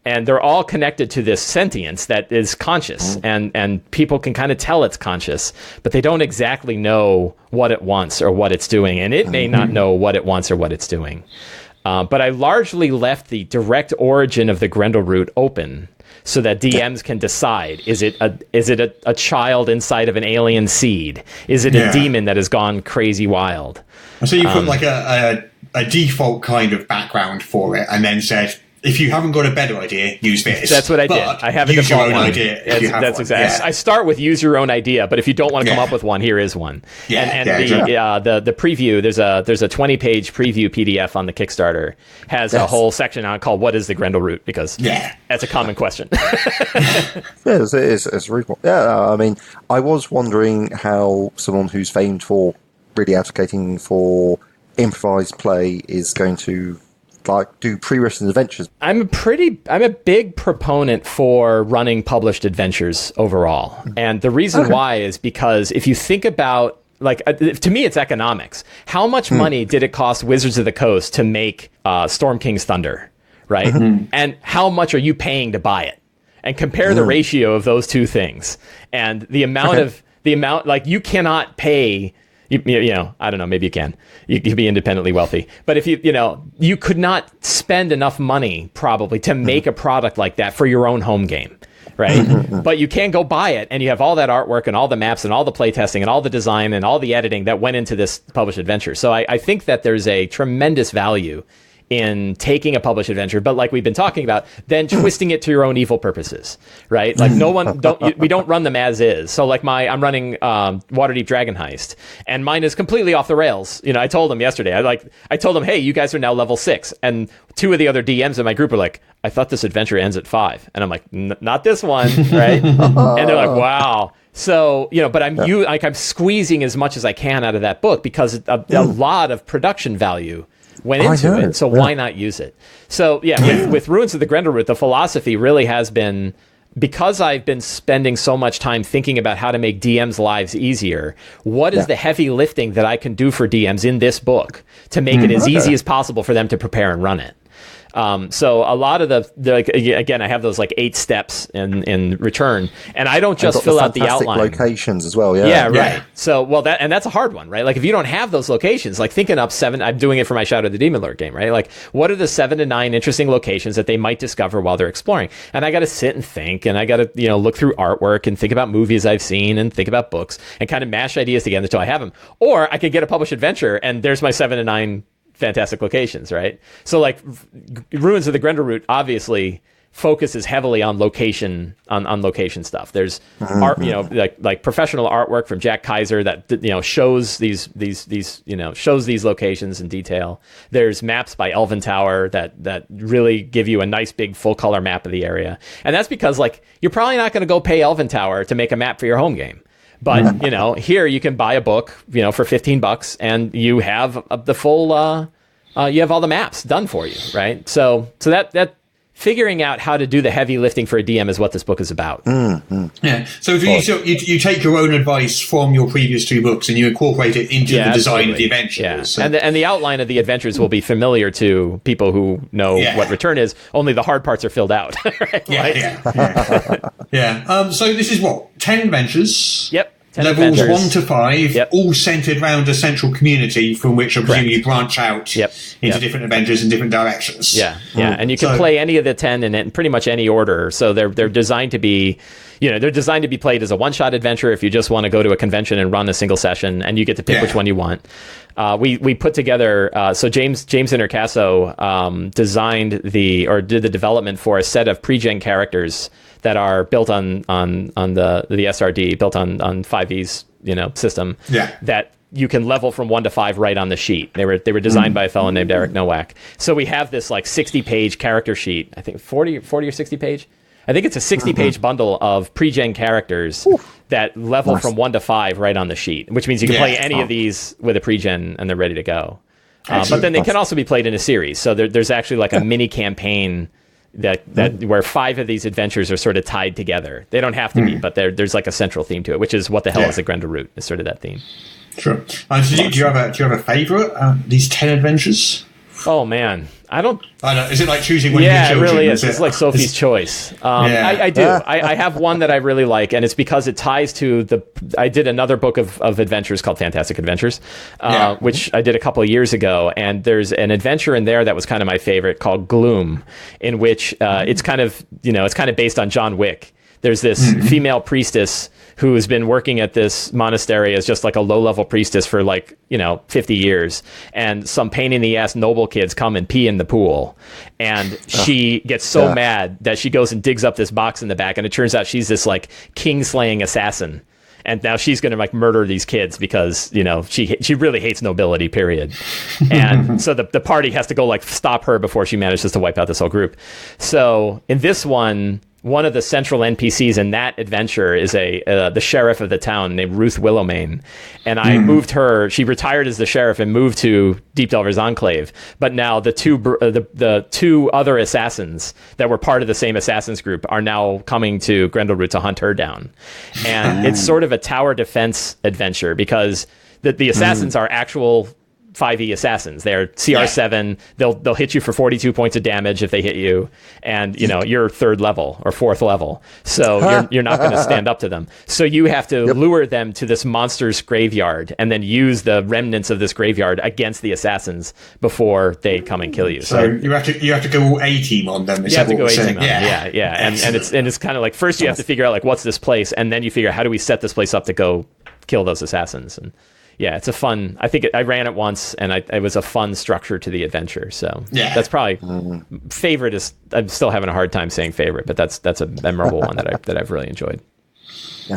And they're all connected to this sentience that is conscious, and people can kind of tell it's conscious, but they don't exactly know what it wants or what it's doing, and it may not know what it wants or what it's doing. But I largely left the direct origin of the Grendleroot open so that DMs can decide, is it a child inside of an alien seed? Is it a demon that has gone crazy wild? So you put like a default kind of background for it, and then said, if you haven't got a better idea, use this. That's what I did. I have a use your default own one. idea. That's exactly. I start with use your own idea, but if you don't want to come up with one, here is one. The preview, there's a 20-page preview PDF on the Kickstarter, has a whole section on it called "What is the Grendleroot?" because that's a common question. It's reasonable. I mean, I was wondering how someone who's famed for really advocating for improvised play is going to do pre-written adventures. I'm a big proponent for running published adventures overall. And the reason why is because if you think about, to me, it's economics. How much money did it cost Wizards of the Coast to make Storm King's Thunder, right? And how much are you paying to buy it? And compare the ratio of those two things. And the amount you cannot pay. I don't know, maybe you can. You could be independently wealthy. But if you could not spend enough money probably to make a product like that for your own home game. right? But you can go buy it, and you have all that artwork and all the maps and all the playtesting and all the design and all the editing that went into this published adventure. So I think that there's a tremendous value in taking a published adventure, but like we've been talking about, then twisting it to your own evil purposes, right? Like we don't run them as is. So like I'm running Waterdeep Dragon Heist, and mine is completely off the rails. You know, I told them yesterday, I told them, hey, you guys are now level 6, and 2 of the other DMs in my group are like, I thought this adventure ends at 5, and I'm like, not this one, right? And they're like, wow. So, you know, but I'm squeezing as much as I can out of that book because a lot of production value went into it, so why not use it? So with Ruins of the Grendleroot, the philosophy really has been, because I've been spending so much time thinking about how to make DMs' lives easier, what is the heavy lifting that I can do for DMs in this book to make it as easy as possible for them to prepare and run it? So a lot of again, I have those like 8 steps in return, and I don't just fill out the outline. Locations as well, yeah, right. So that's a hard one, right? Like if you don't have those locations, like thinking up 7, I'm doing it for my Shadow of the Demon Lord game, right? Like what are the 7 to 9 interesting locations that they might discover while they're exploring? And I got to sit and think, and I got to look through artwork and think about movies I've seen and think about books and kind of mash ideas together until I have them. Or I could get a published adventure, and there's my 7 to 9 fantastic locations, right? So like Ruins of the Grendleroot obviously focuses heavily on location on location stuff. There's art, like professional artwork from Jack Kaiser that shows these shows these locations in detail. There's maps by Elven Tower that really give you a nice big full color map of the area. And that's because like you're probably not going to go pay Elven Tower to make a map for your home game. But, here you can buy a book, for $15 and you have the full, you have all the maps done for you, right? So that figuring out how to do the heavy lifting for a DM is what this book is about. Yeah. So you take your own advice from your previous 2 books and you incorporate it into the design of the adventures. Yeah. So. And the outline of the adventures will be familiar to people who know what Return is, only the hard parts are filled out. Right? Yeah. So this is 10 adventures? Yep. Levels 1 to 5, all centered around a central community from which I presume you branch out into different adventures in different directions. Yeah. And you can play any of the 10 in pretty much any order. So they're designed to be, they're designed to be played as a one-shot adventure if you just want to go to a convention and run a single session, and you get to pick which one you want. We put together, so James Intercasso designed did the development for a set of pre-gen characters that are built on the SRD, built on 5e's system. Yeah. That you can level from 1 to 5 right on the sheet. They were designed by a fellow named Eric Nowak. So we have this like 60-page character sheet. I think 40 or 60 page. I think it's a 60-page bundle of pre-gen characters that level from 1 to 5 right on the sheet, which means you can play any of these with a pre-gen and they're ready to go. But then they can also be played in a series. So there's actually like a mini campaign that where 5 of these adventures are sort of tied together. They don't have to be, but there's like a central theme to it, which is what the hell is a Grendleroot, is sort of that theme. Sure. So do you have a favorite? These 10 adventures? Oh man, I don't know. Is it like choosing one of your children? Yeah, it really is. It's like Sophie's Choice. I do. I have one that I really like, and it's because it ties to I did another book of adventures called Fantastic Adventures, which I did a couple of years ago, and there's an adventure in there that was kind of my favorite called Gloom, in which it's kind of based on John Wick. There's this female priestess who has been working at this monastery as just like a low-level priestess for 50 years. And some pain-in-the-ass noble kids come and pee in the pool. And she gets so mad that she goes and digs up this box in the back. And it turns out she's this like king-slaying assassin. And now she's going to murder these kids because, she really hates nobility, period. And so the party has to go stop her before she manages to wipe out this whole group. So in this one of the central NPCs in that adventure is the sheriff of the town named Ruth Willowmane. And I moved her, she retired as the sheriff and moved to Deep Delver's Enclave. But now the two other assassins that were part of the same assassins group are now coming to Grendleroot to hunt her down. And it's sort of a tower defense adventure because the assassins are actual 5e assassins. They're CR7. They'll hit you for 42 points of damage if they hit you, and you're 3rd level or 4th level, so you're not going to stand up to them. So you have to lure them to this monster's graveyard and then use the remnants of this graveyard against the assassins before they come and kill you. So you have to go all A-team on them. You have to go A-team on them. Yeah. And it's kind of like, first you have to figure out like what's this place, and then you figure out how do we set this place up to go kill those assassins. And yeah, it's a fun. I think I ran it once, and it was a fun structure to the adventure. So that's probably favorite. I'm still having a hard time saying favorite, but that's a memorable one that I've really enjoyed. So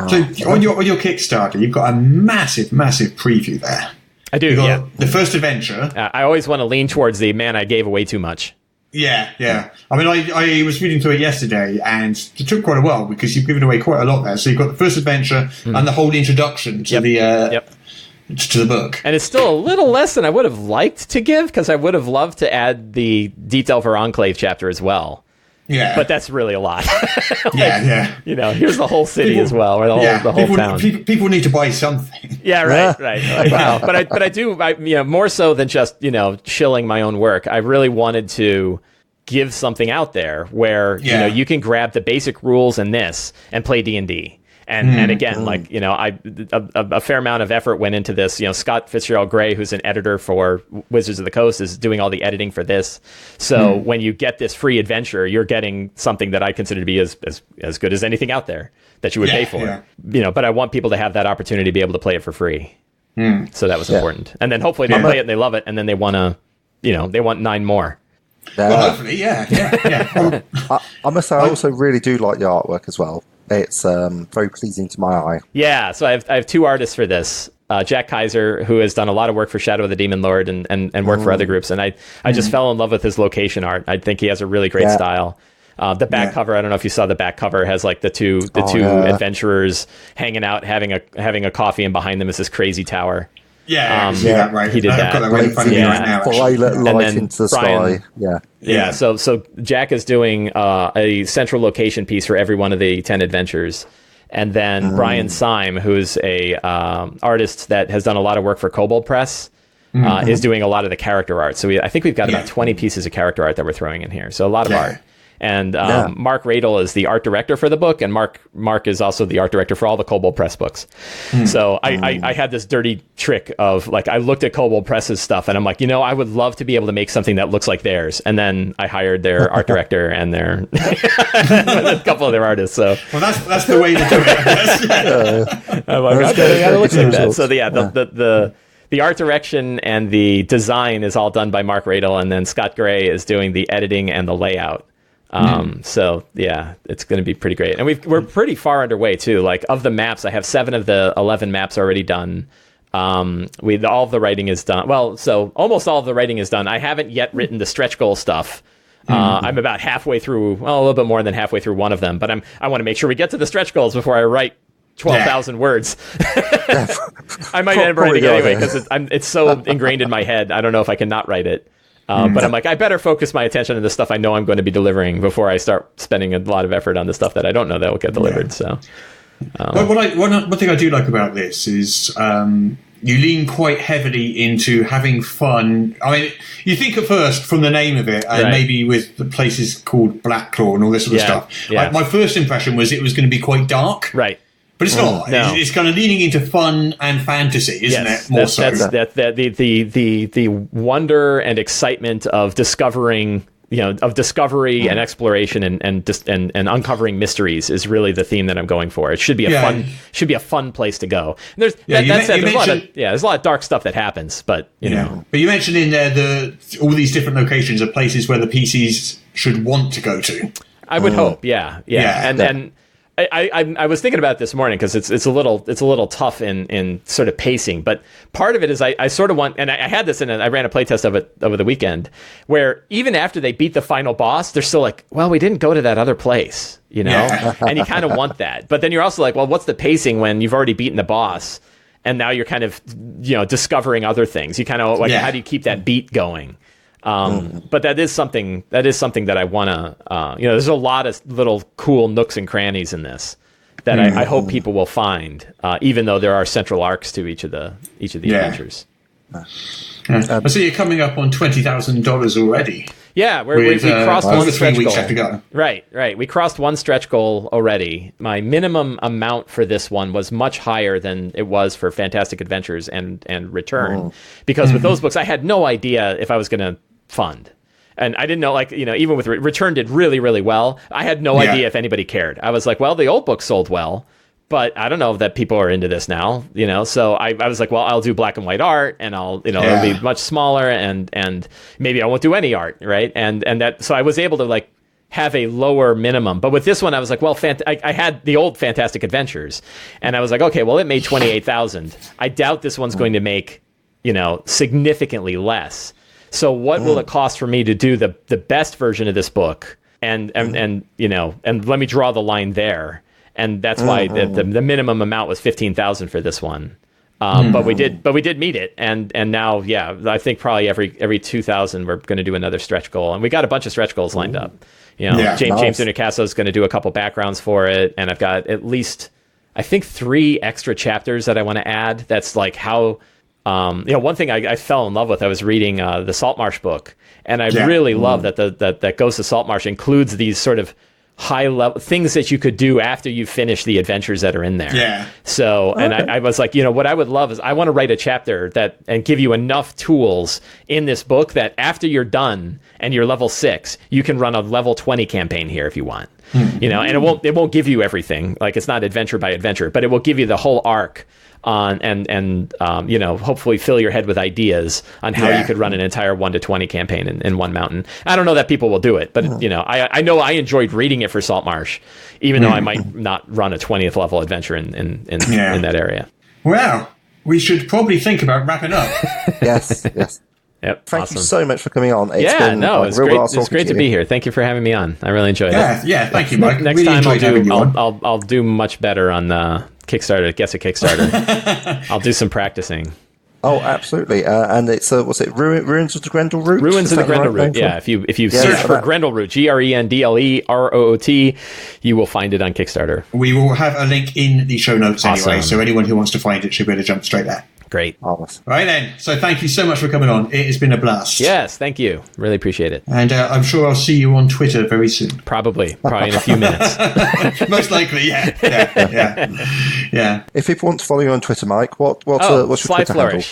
on your Kickstarter, you've got a massive preview there. I do. Yeah, the first adventure. I always want to lean towards the man. I gave away too much. Yeah. I mean, I was reading through it yesterday, and it took quite a while because you've given away quite a lot there. So you've got the first adventure and the whole introduction to to the book. And it's still a little less than I would have liked to give, because I would have loved to add the Detail for Enclave chapter as well. Yeah. But that's really a lot. Here's the whole city as well, or the whole town. People need to buy something. Yeah, right. Like, wow. But I do, more so than just, shilling my own work. I really wanted to give something out there where, you can grab the basic rules in this and play D&D. And again, a fair amount of effort went into this. Scott Fitzgerald Gray, who's an editor for Wizards of the Coast, is doing all the editing for this. So when you get this free adventure, you're getting something that I consider to be as good as anything out there that you would pay for. Yeah. But I want people to have that opportunity to be able to play it for free. So that was important. And then hopefully they play it and they love it, and then they want to, they want 9 more. Well, hopefully, yeah. I must say, I also really do like the artwork as well. It's very pleasing to my eye. Yeah, so I have 2 artists for this. Jack Kaiser, who has done a lot of work for Shadow of the Demon Lord and work for other groups. And I just fell in love with his location art. I think he has a really great style. The back cover, I don't know if you saw the back cover, has like the two adventurers hanging out, having a coffee, and behind them is this crazy tower. Yeah, that right. He did that. I've got that right in front of me right now. Violet light into the sky. Yeah. So Jack is doing a central location piece for every one of the 10 adventures, and then Brian Syme, who's a artist that has done a lot of work for Kobold Press, is doing a lot of the character art. So I think we've got about 20 pieces of character art that we're throwing in here. So a lot of art. And Mark Radel is the art director for the book, and Mark is also the art director for all the Kobold Press books. So I had this dirty trick of, like, I looked at Kobold Press's stuff, and I'm like, I would love to be able to make something that looks like theirs. And then I hired their art director and their a couple of their artists. So that's the way to do it. I'm like, it looks like that. So the art direction and the design is all done by Mark Radel, and then Scott Gray is doing the editing and the layout. So yeah, it's going to be pretty great. And we're pretty far underway too. Like, of the maps, I have 7 of the 11 maps already done. All of the writing is done. Well, so almost all of the writing is done. I haven't yet written the stretch goal stuff. I'm about halfway through, a little bit more than halfway through one of them, but I want to make sure we get to the stretch goals before I write 12,000 words. I might end up writing it anyway, because it's so ingrained in my head. I don't know if I can not write it. But I'm like, I better focus my attention on the stuff I know I'm going to be delivering before I start spending a lot of effort on the stuff that I don't know that will get delivered. So, one thing I do like about this is you lean quite heavily into having fun. I mean, you think at first from the name of it, and maybe with the places called Blackclaw and all this sort of stuff. Yeah. My first impression was it was going to be quite dark. Right. But it's not. No. It's kind of leaning into fun and fantasy, isn't it? More so. That's the wonder and excitement of discovering, of discovery and exploration and uncovering mysteries is really the theme that I'm going for. It should be a fun place to go. And there's a lot of dark stuff that happens, but you know. But you mentioned in there all these different locations are places where the PCs should want to go to. I would hope, and I was thinking about it this morning because it's a little tough in sort of pacing, but part of it is I sort of want, and I had this I ran a playtest of it over the weekend, where even after they beat the final boss, they're still like, well, we didn't go to that other place, and you kind of want that, but then you're also like, well, what's the pacing when you've already beaten the boss, and now you're kind of discovering other things? You kind of like, how do you keep that beat going? But that is something that I want to, there's a lot of little cool nooks and crannies in this that I hope people will find, even though there are central arcs to each of the adventures. I see you're coming up on $20,000 already. Yeah, we crossed one stretch goal. 3 weeks have to go. Right. We crossed one stretch goal already. My minimum amount for this one was much higher than it was for Fantastic Adventures and Return, because with those books, I had no idea if I was going to fund. And I didn't know, even with Return did really, really well. I had no idea if anybody cared. I was like, well, the old book sold well, but I don't know that people are into this now, So I was like, well, I'll do black and white art, and I'll, it'll be much smaller, and maybe I won't do any art, right? And that, so I was able to have a lower minimum. But with this one, I was like, well, I had the old Fantastic Adventures, and I was like, okay, well, it made 28,000. I doubt this one's going to make, significantly less. So what will it cost for me to do the best version of this book? And let me draw the line there. And that's why the minimum amount was 15,000 for this one. But we did meet it, and now I think probably every 2,000 we're going to do another stretch goal, and we got a bunch of stretch goals lined up. James Intercasso is going to do a couple backgrounds for it, and I've got at least I think 3 extra chapters that I want to add. That's like how one thing I fell in love with. I was reading the Saltmarsh book, and I really love that that Ghost of Saltmarsh includes these sort of high level things that you could do after you finish the adventures that are in there. Yeah. So, and I was like, what I would love is I want to write a chapter and give you enough tools in this book that after you're done and you're level 6, you can run a level 20 campaign here if you want. And it won't give you everything. Like, it's not adventure by adventure, but it will give you the whole arc on and hopefully fill your head with ideas on how you could run an entire 1 to 20 campaign in one mountain. I don't know that people will do it, but I know I enjoyed reading it for Saltmarsh, even though I might not run a 20th level adventure in that area. Well, we should probably think about wrapping up. Yes. Yep. Thank you so much for coming on. It's great to be here. Thank you for having me on. I really enjoyed it. Yeah, thank you, Mike. Next time I'll do much better on the Kickstarter. Guess a Kickstarter. I'll do some practicing. Oh, absolutely. And it's what's it? Ruins of the Grendleroot. Ruins of the Grendleroot. Yeah. If you search for Grendleroot, Grendleroot, you will find it on Kickstarter. We will have a link in the show notes anyway, so anyone who wants to find it should be able to jump straight there. Great. Awesome. Right then. So thank you so much for coming on. It has been a blast. Yes, thank you. Really appreciate it. And I'm sure I'll see you on Twitter very soon. Probably in a few minutes. Most likely, yeah. If people want to follow you on Twitter, Mike, what's your Twitter handle?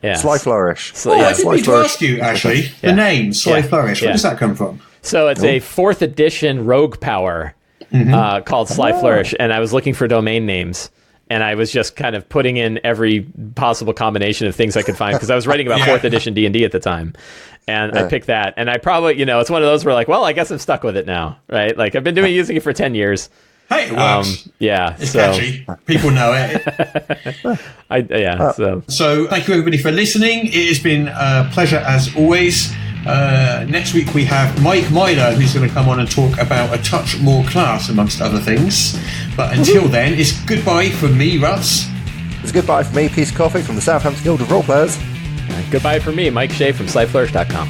Yeah. SlyFlourish. I didn't mean to ask you, actually. The name, SlyFlourish. Where does that come from? So it's a 4th edition rogue power called SlyFlourish, and I was looking for domain names. And I was just kind of putting in every possible combination of things I could find, because I was writing about 4th edition D&D at the time. And I picked that. And I probably, it's one of those where I guess I'm stuck with it now, right? Like, I've been using it for 10 years. Hey, it works. It's catchy. People know it. So thank you, everybody, for listening. It has been a pleasure, as always. Next week we have Mike Myler, who's going to come on and talk about a Touch More Class, amongst other things. But until then, it's goodbye from me, Russ. It's goodbye from me, Peace Coffee from the Southampton Guild of Roleplayers. Goodbye from me, Mike Shae from SlyFlourish.com.